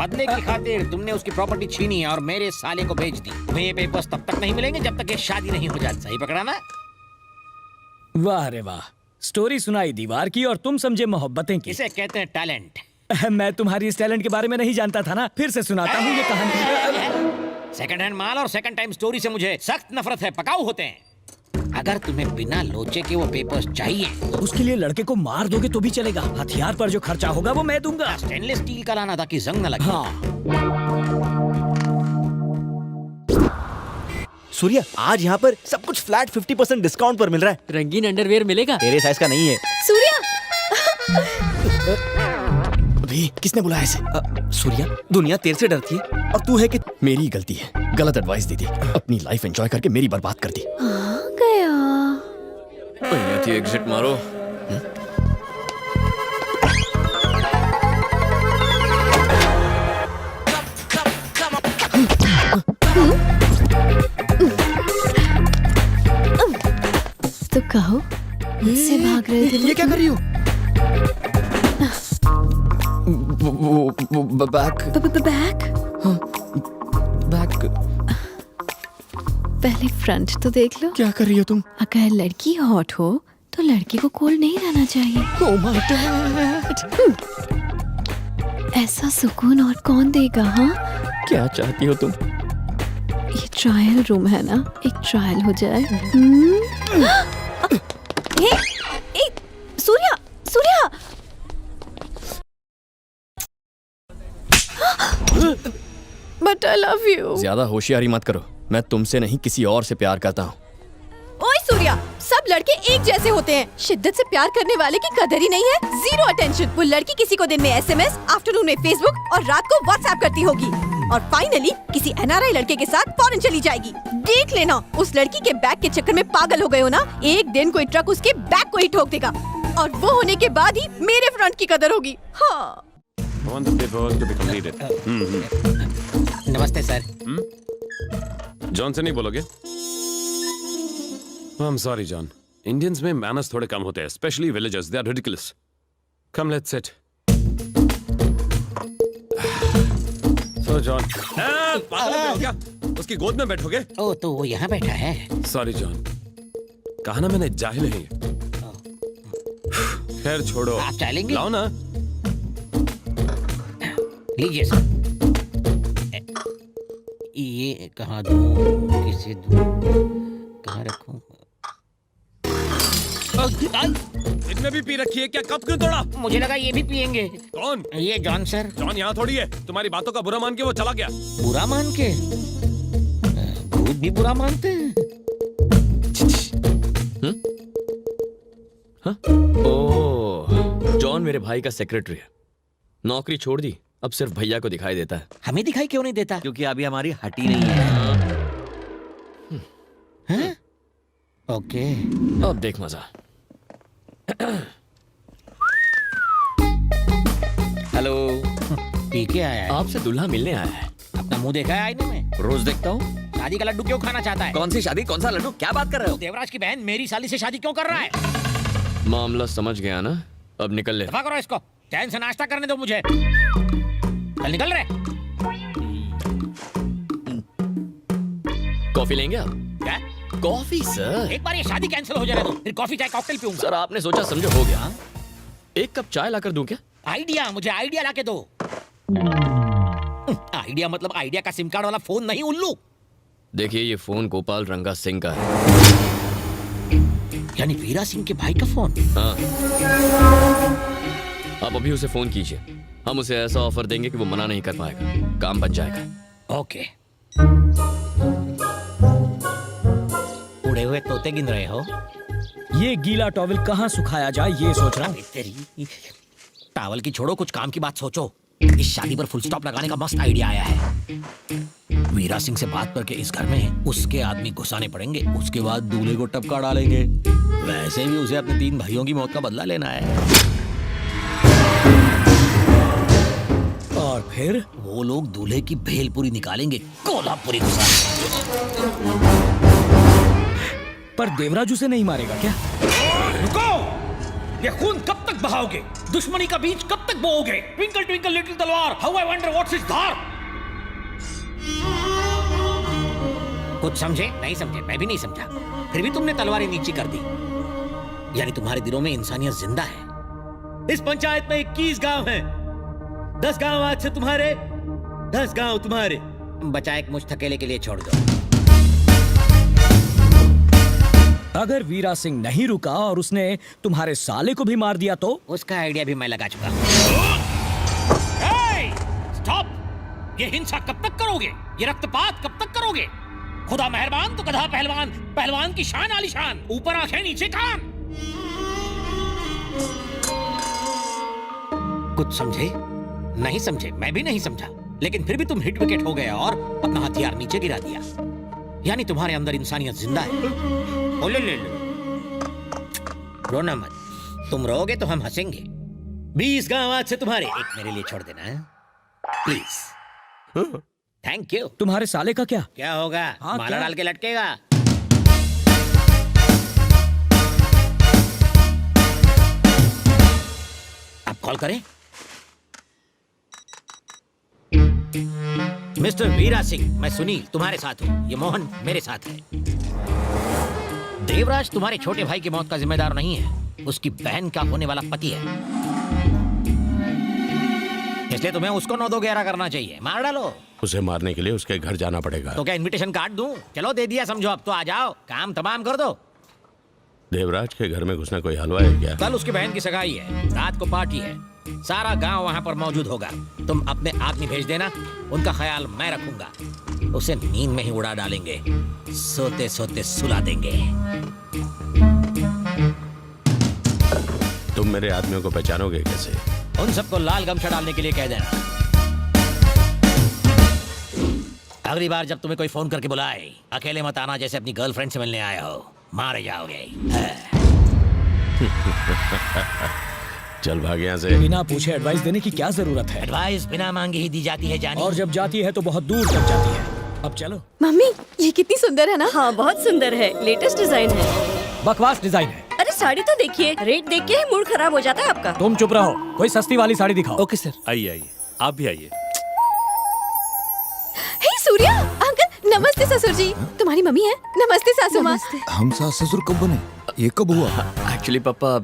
बदले की खातिर तुमने उसकी प्रॉपर्टी छीनी और मेरे साले को बेच दी। तुम्हें ये पेपर्स तब तक नहीं मिलेंगे जब तक ये शादी नहीं हो जाती। सही पकड़ा ना? वाह रे वाह, स्टोरी सुनाई दीवार की और तुम समझे मोहब्बतें की। इसे कहते हैं टैलेंट। मैं तुम्हारी इस टैलेंट के बारे में नहीं जानता था ना। फिर से सुनाता हूँ ये कहानी। सेकंड हैंड माल और सेकंड टाइम स्टोरी से मुझे सख्त नफरत है। पकाऊ होते हैं। अगर तुम्हें बिना लोचे के वो पेपर्स चाहिए, उसके लिए लड़के को मार दोगे तो भी चलेगा। हथियार पर जो खर्चा होगा वो मैं दूंगा। स्टेनलेस स्टील का लाना ताकि जंग न लगे। हाँ। सूर्या, आज यहाँ पर सब कुछ फ्लैट 50% डिस्काउंट पर मिल रहा है। रंगीन अंडरवेयर मिलेगा? तेरे साइज का नहीं है। सूर्या! अभी किसने बुलाया इसे? सूर्या, दुनिया तेरे से डरती है और तू है कि मेरी गलती है। गलत एडवाइस दी थी। अपनी लाइफ एंजॉय करके मेरी बर्बाद कर दी। गया। एग्जिट मारो। तो कहो, मुझसे भाग रहे थे? ये क्या कर रही हो? Back back. पहले फ्रंट तो देख लो। क्या कर रही हो तुम? अगर लड़की हॉट हो तो लड़की को कोल्ड नहीं रहना चाहिए। Oh my God! ऐसा सुकून और कौन देगा? हाँ, क्या चाहती हो तुम? ये ट्रायल रूम है ना, एक ट्रायल हो जाए। ए, Surya, Surya! But I love you. ज्यादा होशियारी मत करो। मैं तुमसे नहीं किसी और से प्यार करता हूँ। ओए सूर्या, सब लड़के एक जैसे होते हैं। शिद्दत से प्यार करने वाले की कदर ही नहीं है। Zero attention. वो लड़की किसी को दिन में SMS, आफ्टरनून में फेसबुक और रात को व्हाट्सएप करती होगी और फाइनली किसी NRI लड़के के साथ फॉरेन चली जाएगी। देख लेना, उस लड़की के बैग के चक्कर में पागल हो गए हो ना, एक दिन कोई ट्रक उसके बैग को ही ठोक देगा और वो होने के बाद ही मेरे फ्रंट की कदर होगी। हाँ। नमस्ते सर। जॉन से नहीं बोलोगे? I'm sorry, John. Indians में manners थोड़े कम होते हैं, especially villagers. They are ridiculous. Come, let's sit. So, John. पागल हो क्या? उसकी गोद में बैठोगे? ओ, तो वो यहाँ बैठा है। Sorry, John. कहा ना मैंने जाहिल नहीं है। खैर छोड़ो। आप चाहेंगे? लाओ ना। लीजिए सर। ये कहाँ दूँ? किसे दूँ? कहाँ रखूँ? इनने भी पी रखी है क्या? कब क्यों तोड़ा? मुझे लगा ये भी पियेंगे। कौन? ये जॉन सर। जॉन यहाँ थोड़ी है। तुम्हारी बातों का बुरा मान के वो चला गया। बुरा मान के? भूत भी बुरा मानते हैं। ओह, जॉन मेरे भाई का सेक्रेटरी है। नौकरी छोड़ दी, अब सिर्फ भैया को दिखाई देता है। हमें दिखाई क्यों नहीं देता? क्योंकि अभी हमारी हटी नहीं है। हाँ? ओके। अब देख मजा। हेलो। पी के आया है? आपसे दूल्हा मिलने आया है। अपना मुंह देखा है आईने में? रोज देखता हूँ। शादी का लड्डू क्यों खाना चाहता है? कौन सी शादी, कौन सा लड्डू, क्या बात कर रहे हो? देवराज की बहन मेरी साली से शादी क्यों कर रहा है? मामला समझ गया ना, अब निकल ले। दफा करो इसको, चैन से नाश्ता करने दो मुझे। चल निकल रहे। कॉफी लेंगे आप? क्या? Coffee sir. एक बार ये शादी कैंसिल हो जाए तो फिर कॉफी चाय कॉकटेल पीऊंगा। सर आपने सोचा समझो हो गया। एक कप चाय लाकर दूं क्या? आइडिया, मुझे आइडिया लाके दो। आइडिया मतलब आइडिया का सिम कार्ड वाला फोन नहीं उल्लू। देखिए ये फोन गोपाल रंगा सिंह का है। यानी वीरा सिंह के भाई का फोन? हाँ। आप अभी उसे फोन कीजिए, हम उसे ऐसा ऑफर देंगे कि वो मना नहीं कर पाएगा, काम बन जाएगा। ओके। उड़े हुए तोते गिन रहे हो? ये गीला टॉवल कहाँ सुखाया जाए ये सोच रहा हूँ। तेरी टावल की छोड़ो, कुछ काम की बात सोचो। इस शादी पर फुल स्टॉप लगाने का मस्त आइडिया आया है। वीरा सिंह से बात करके इस घर में उसके आदमी घुसाने पड़ेंगे, उसके बाद दूल्हे को टपका डालेंगे। वैसे भी उसे अपने 3 भाइयों की मौत का बदला लेना है। और फिर वो लोग दूल्हे की भेलपुरी निकालेंगे, कोल्हापुरी घुसा। पर देवराज उसे नहीं मारेगा क्या? रुको! ये खून कब तक बहाओगे? दुश्मनी का बीज कब तक बोओगे? ट्विंकल ट्विंकल लिटिल तलवार, how I wonder what's its धार। कुछ समझे? नहीं समझे? मैं भी नहीं समझा। फिर भी तुमने तलवारें नीची कर दी। यानी तुम्हारे दिलों में इंसानियत जिंदा है। इस पंचायत में 21 गांव हैं। 10 गांव आज से तुम्हारे, 10 गांव तुम्हारे। बचा एक मुझ थकेले के लिए छोड़ दो। अगर वीरा सिंह नहीं रुका और उसने तुम्हारे साले को भी मार दिया तो? उसका आइडिया भी मैं लगा चुका हूं। स्टॉप! ये हिंसा कब तक करोगे? ये रक्तपात कब तक करोगे? खुदा मेहरबान तो गधा पहलवान, पहलवान की शान आलीशान, ऊपर आंखें नीचे कान। कुछ समझे? नहीं समझे? मैं भी नहीं समझा। लेकिन फिर भी तुम हिट विकेट हो गए और अपना हथियार नीचे गिरा दिया। यानी तुम्हारे अंदर इंसानियत जिंदा है। ओ ले ले ले। रोना मत, तुम रोगे तो हम हंसेंगे। 20 गांव आज से तुम्हारे। एक मेरे लिए छोड़ देना प्लीज। Thank you. तुम्हारे साले का क्या? क्या होगा? हाँ, माला क्या? डाल के लटकेगा। अब कॉल करें। मिस्टर वीरा सिंह, मैं सुनील तुम्हारे साथ हूँ। ये मोहन मेरे साथ है। देवराज तुम्हारे छोटे भाई की मौत का जिम्मेदार नहीं है, उसकी बहन का होने वाला पति है। इसलिए तुम्हें उसको 9-2-11 करना चाहिए। मार डालो उसे। मारने के लिए उसके घर जाना पड़ेगा। तो क्या इनविटेशन कार्ड दूं? चलो दे दिया, समझो अब तो आ जाओ, काम तमाम कर दो। देवराज के घर में घुसना कोई हलवा है क्या? कल उसकी बहन की सगाई है, रात को पार्टी है, सारा गांव वहां पर मौजूद होगा। तुम अपने आदमी भेज देना, उनका ख्याल मैं रखूंगा। उसे नींद में ही उड़ा डालेंगे, सोते सोते सुला देंगे। तुम मेरे आदमियों को पहचानोगे कैसे? उन सबको लाल गमछा डालने के लिए कह देना। अगली बार जब तुम्हें कोई फोन करके बुलाए, अकेले मत आना जैसे अपनी गर्लफ्रेंड से मिलने आए हो, मारे जाओगे। चल भाग यहाँ से। बिना पूछे एडवाइस देने की क्या जरूरत है? एडवाइस बिना मांगे ही दी जाती है जानी। और जब जाती है तो बहुत दूर तक जाती है। अब चलो। मम्मी ये कितनी सुंदर है ना? हाँ बहुत सुंदर है, लेटेस्ट डिजाइन है। बकवास डिजाइन है। अरे साड़ी तो देखिए, रेट देख के ही मूड खराब हो जाता है आपका। तुम चुप रहो, कोई सस्ती वाली साड़ी दिखाओ। Okay sir. आइए आइए, आप भी आइए। हे सूर्या अंकल, नमस्ते ससुर जी। तुम्हारी मम्मी है? नमस्ते सासू माँ। हम सास ससुर कब बने? ये कब हुआ? एक्चुअली पापा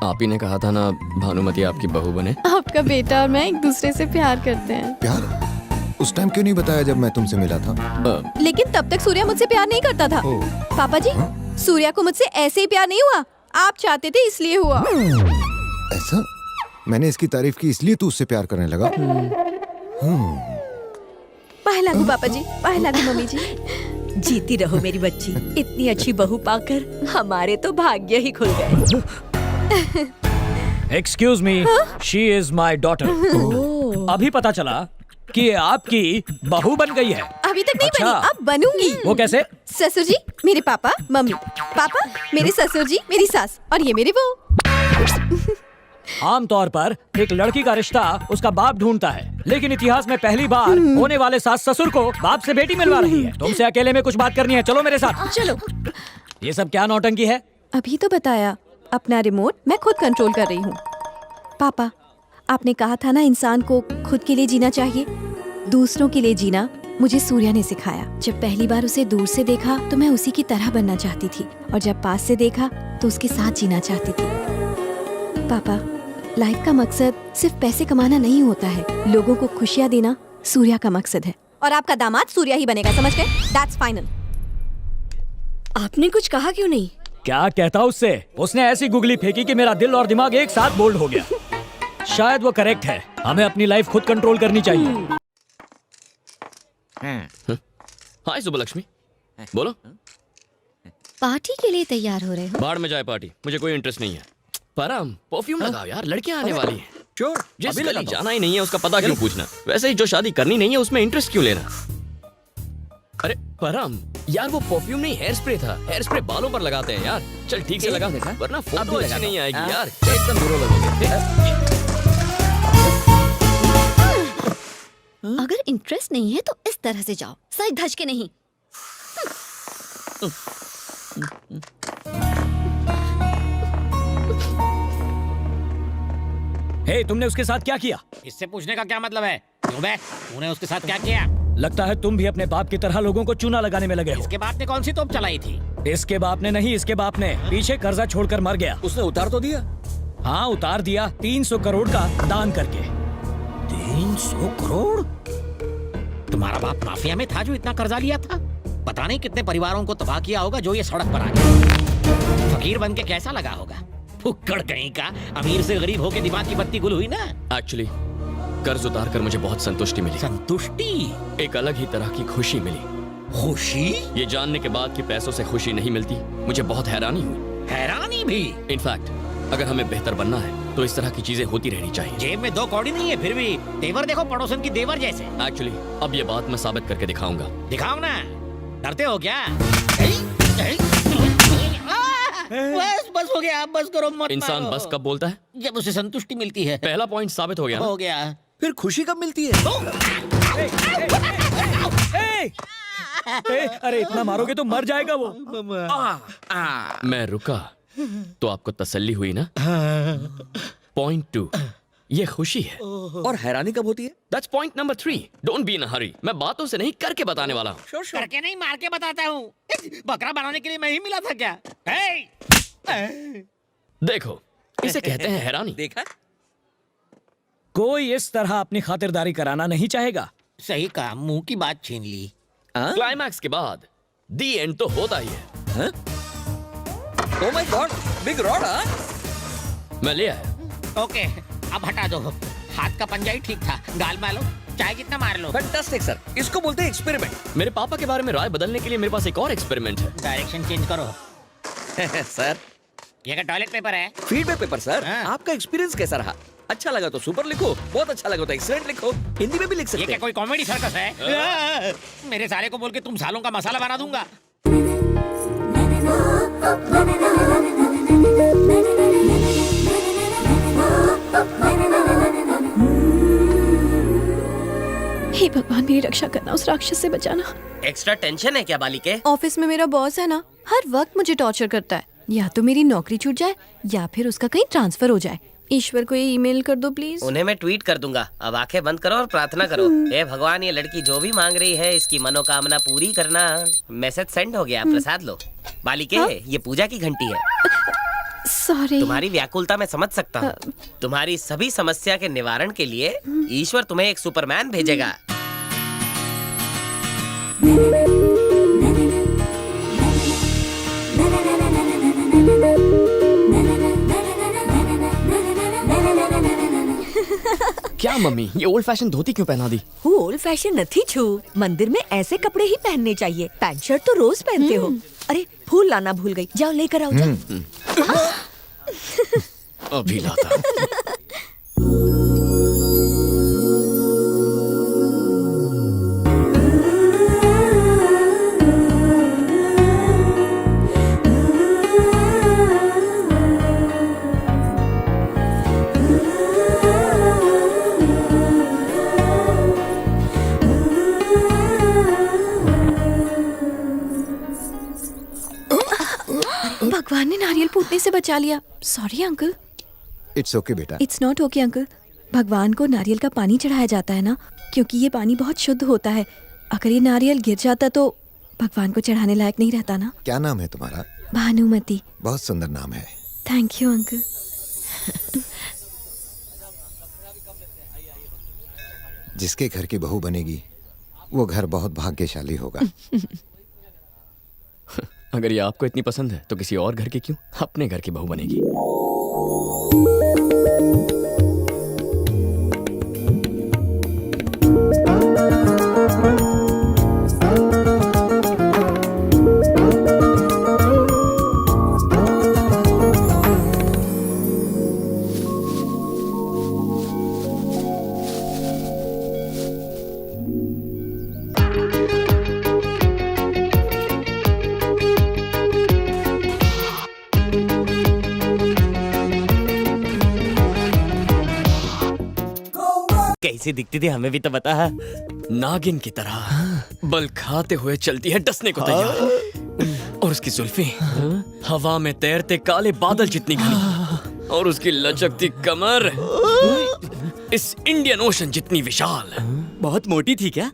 आप ही ने कहा था ना भानुमति आपकी बहू बने। आपका बेटा और मैं एक दूसरे से प्यार करते हैं। प्यार? उस टाइम क्यों नहीं बताया जब मैं तुमसे मिला था? लेकिन तब तक सूर्या मुझसे प्यार नहीं करता था। पापा जी, सूर्या को मुझसे ऐसे ही प्यार नहीं हुआ, आप चाहते थे इसलिए हुआ। ऐसा? मैंने इसकी तारीफ की इसलिए तू उससे प्यार करने लगा? पहला गु पापा जी, पहला गु मम्मी जी। जीती रहो मेरी बच्ची, इतनी अच्छी बहू पाकर हमारे तो भाग्य ही खुल गए। Excuse me, she is my daughter. अभी पता चला कि ये आपकी बहू बन गई है। अभी तक नहीं बनी, अब बनूंगी। वो कैसे? ससुर जी मेरे पापा, मम्मी, पापा मेरे ससुर जी, मेरी सास, और ये मेरी बहू। आमतौर पर एक लड़की का रिश्ता उसका बाप ढूंढता है, लेकिन इतिहास में पहली बार होने वाले सास ससुर को बाप से बेटी मिलवा रही है। तुमसे अकेले में कुछ बात करनी है, चलो मेरे साथ। चलो। ये सब क्या नौटंकी है? अभी तो बताया, अपना रिमोट मैं खुद कंट्रोल कर रही हूँ। पापा, आपने कहा था ना इंसान को खुद के लिए जीना चाहिए, दूसरों के लिए जीना मुझे सूर्या ने सिखाया। जब पहली बार उसे दूर से देखा तो मैं उसी की तरह बनना चाहती थी, और जब पास से देखा तो उसके साथ जीना चाहती थी। पापा, लाइफ का मकसद सिर्फ पैसे कमाना नहीं होता है, लोगों को खुशियाँ देना सूर्या का मकसद है। और आपका दामाद सूर्या ही बनेगा, समझ गए? That's final. आपने कुछ कहा क्यों नहीं? क्या कहता उससे? उसने ऐसी गुगली फेंकी कि मेरा दिल और दिमाग एक साथ बोल्ड हो गया। शायद वो करेक्ट है, हमें अपनी लाइफ खुद कंट्रोल करनी चाहिए। हाय सुबलक्ष्मी, बोलो। पार्टी के लिए तैयार हो रहे हो? बाढ़ में जाए पार्टी, मुझे कोई इंटरेस्ट नहीं है। परम, परफ्यूम लगाओ यार, लड़कियां आने वाली हैं। श्योर, जिस गली जाना ही नहीं है उसका पता क्यों पूछना? वैसे ही जो शादी करनी नहीं है उसमें इंटरेस्ट क्यों लेना? अरे परम यार, वो परफ्यूम नहीं हेयर स्प्रे था। हेयर स्प्रे बालों पर लगाते हैं यार। चल ठीक से लगा, वरना फोटो अच्छी नहीं आएगी यार। एकदम बुरा लगोगे। अगर इंटरेस्ट नहीं है तो इस तरह से जाओ, सच धज के नहीं। हे, तुमने उसके साथ क्या किया? इससे पूछने का क्या मतलब है? क्यों बे? तूने उसके साथ क्या किया? लगता है तुम भी अपने बाप की तरह लोगों को चूना लगाने में लगे हो। इसके बाप ने कौन सी तोप चलाई थी? इसके बाप ने नहीं, इसके बाप ने पीछे कर्जा छोड़कर मर गया। उसने उतार तो दिया? हाँ, उतार दिया, 300 करोड़ का दान करके। 300 करोड़? तुम्हारा बाप माफिया में था जो इतना कर्जा लिया था? पता नहीं कितने परिवारों को तबाह किया होगा जो ये सड़क पर आ गया। फकीर बन के कैसा लगा होगा? फुक्कड़ कहीं का, अमीर से गरीब होके दिमाग की बत्ती गुल हुई ना। एक्चुअली कर्ज उतार कर मुझे बहुत संतुष्टि मिली। संतुष्टि? एक अलग ही तरह की खुशी मिली। खुशी? ये जानने के बाद कि पैसों से खुशी नहीं मिलती, मुझे बहुत हैरानी हुई। हैरानी भी? इनफैक्ट अगर हमें बेहतर बनना है तो इस तरह की चीजें होती रहनी चाहिए। जेब में 2 कौड़ी नहीं है, फिर भी तेवर देखो पड़ोसन की देवर जैसे। एक्चुअली अब ये बात मैं साबित करके दिखाऊंगा। दिखाओ ना, डरते हो क्या? बस हो गया, बस करो मत। इंसान बस कब बोलता है? जब उसे संतुष्टि मिलती है। पहला पॉइंट साबित हो गया। हो गया। फिर खुशी कब मिलती है? अरे इतना मारोगे तो मर जाएगा वो। मैं रुका तो आपको तसल्ली हुई ना? पॉइंट 2, ये खुशी है। और हैरानी कब होती है? That's point number 3। Don't be in a hurry. मैं बातों से नहीं करके बताने वाला हूँ। करके नहीं, मार के बताता हूँ। बकरा बनाने के लिए मैं ही मिला था क्या? देखो, इसे कहते हैं हैरानी। देखा? कोई इस तरह अपनी खातिरदारी कराना नहीं चाहेगा। सही कहा, मुंह की बात छीन ली। क्लाइमैक्स के बाद दी एंड तो होता ही है। Oh my God, big rod. मैं ले आया। ओके, अब हटा दो। हाथ का पंजा ही ठीक था। गाल मारो, चाहे जितना मार लो। फैंटास्टिक सर, इसको बोलते हैं एक्सपेरिमेंट। मेरे पापा के बारे में राय बदलने के लिए मेरे पास एक और एक्सपेरिमेंट है। डायरेक्शन चेंज करो। सर, ये का टॉयलेट पेपर है? Feedback paper sir. आपका एक्सपीरियंस कैसा रहा? अच्छा लगा तो सुपर लिखो, बहुत अच्छा लगा तो एक्सीलेंट लिखो। हिंदी में भी लिख सकते हैं। ये क्या कोई कॉमेडी सर्कस है? मेरे सारे को बोल के तुम सालों का मसाला बना दूंगा। हे भगवान, मेरी रक्षा करना, उस राक्षस से बचाना। एक्स्ट्रा टेंशन है क्या बालिके? ऑफिस में मेरा बॉस है ना, हर वक्त मुझे टॉर्चर करता है। या तो मेरी नौकरी छूट जाए या फिर उसका कहीं ट्रांसफर हो जाए। ईश्वर को ये ईमेल कर दो प्लीज। उन्हें मैं ट्वीट कर दूंगा। अब आंखें बंद करो और प्रार्थना करो। हे भगवान, ये लड़की जो भी मांग रही है इसकी मनोकामना पूरी करना। मैसेज सेंड हो गया, प्रसाद लो। बालिके, ये पूजा की घंटी है। सॉरी। तुम्हारी व्याकुलता मैं समझ सकता हूँ। तुम्हारी सभी समस्या के निवारण के लिए ईश्वर तुम्हें एक सुपरमैन भेजेगा। क्या मम्मी, ये ओल्ड फैशन धोती क्यों पहना दी? वो ओल्ड फैशन नहीं छू। मंदिर में ऐसे कपड़े ही पहनने चाहिए। पैंट शर्ट तो रोज पहनते हो। अरे फूल लाना भूल गई, जाओ लेकर आओ। अभी लाता। भगवान ने नारियल फूटने से बचा लिया। Sorry uncle. इट्स ओके बेटा। It's not okay uncle. भगवान को नारियल का पानी चढ़ाया जाता है ना, क्योंकि ये पानी बहुत शुद्ध होता है। अगर ये नारियल गिर जाता तो भगवान को चढ़ाने लायक नहीं रहता ना। क्या नाम है तुम्हारा? भानुमति। बहुत सुंदर नाम है। Thank you uncle. जिसके घर की बहू बनेगी वो घर बहुत भाग्यशाली होगा। अगर ये आपको इतनी पसंद है तो किसी और घर की क्यों, अपने घर की बहू बनेगी। कैसी दिखती थी हमें भी तो बता। नागिन की तरह बल खाते हुए चलती है डसने को तैयार, और उसकी जुल्फें हवा में तैरते काले बादल जितनी घनी, और उसकी लचकती कमर इस इंडियन ओशन जितनी विशाल। बहुत मोटी थी क्या?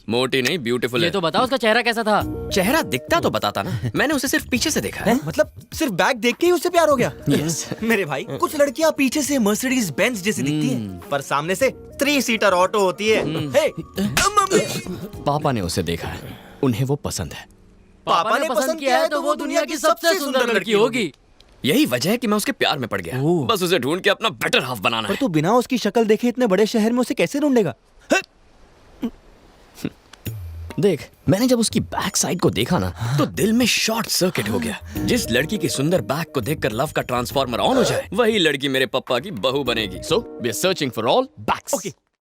मोटी नहीं, ब्यूटीफुल है। ये तो बताओ उसका चेहरा कैसा था? चेहरा दिखता तो बताता ना, मैंने उसे सिर्फ पीछे से देखा है। मतलब सिर्फ बैग देख के ही उससे प्यार हो गया? यस। मेरे भाई, कुछ लड़कियां पीछे से मर्सिडीज बेंज जैसी दिखती हैं, पर सामने से 3 सीटर ऑटो होती है। हे, पापा ने उसे देखा है, उन्हें वो पसंद है। पापा ने पसंद किया है तो वो दुनिया की सबसे सुंदर लड़की होगी। यही वजह है कि मैं उसके प्यार में पड़ गया। बस उसे ढूंढ के अपना बेटर हाफ बनाना पर है। तू बिना उसकी शक्ल देखे इतने बड़े शहर में उसे कैसे ढूंढेगा? देख, मैंने जब उसकी बैक साइड को देखा ना, तो दिल में शॉर्ट सर्किट हो गया। जिस लड़की की सुंदर बैक को देखकर लव का ट्रांसफार्मर ऑन हो जाए, वही लड़की मेरे पापा की बहू बनेगी। So we are searching for all backs. Okay,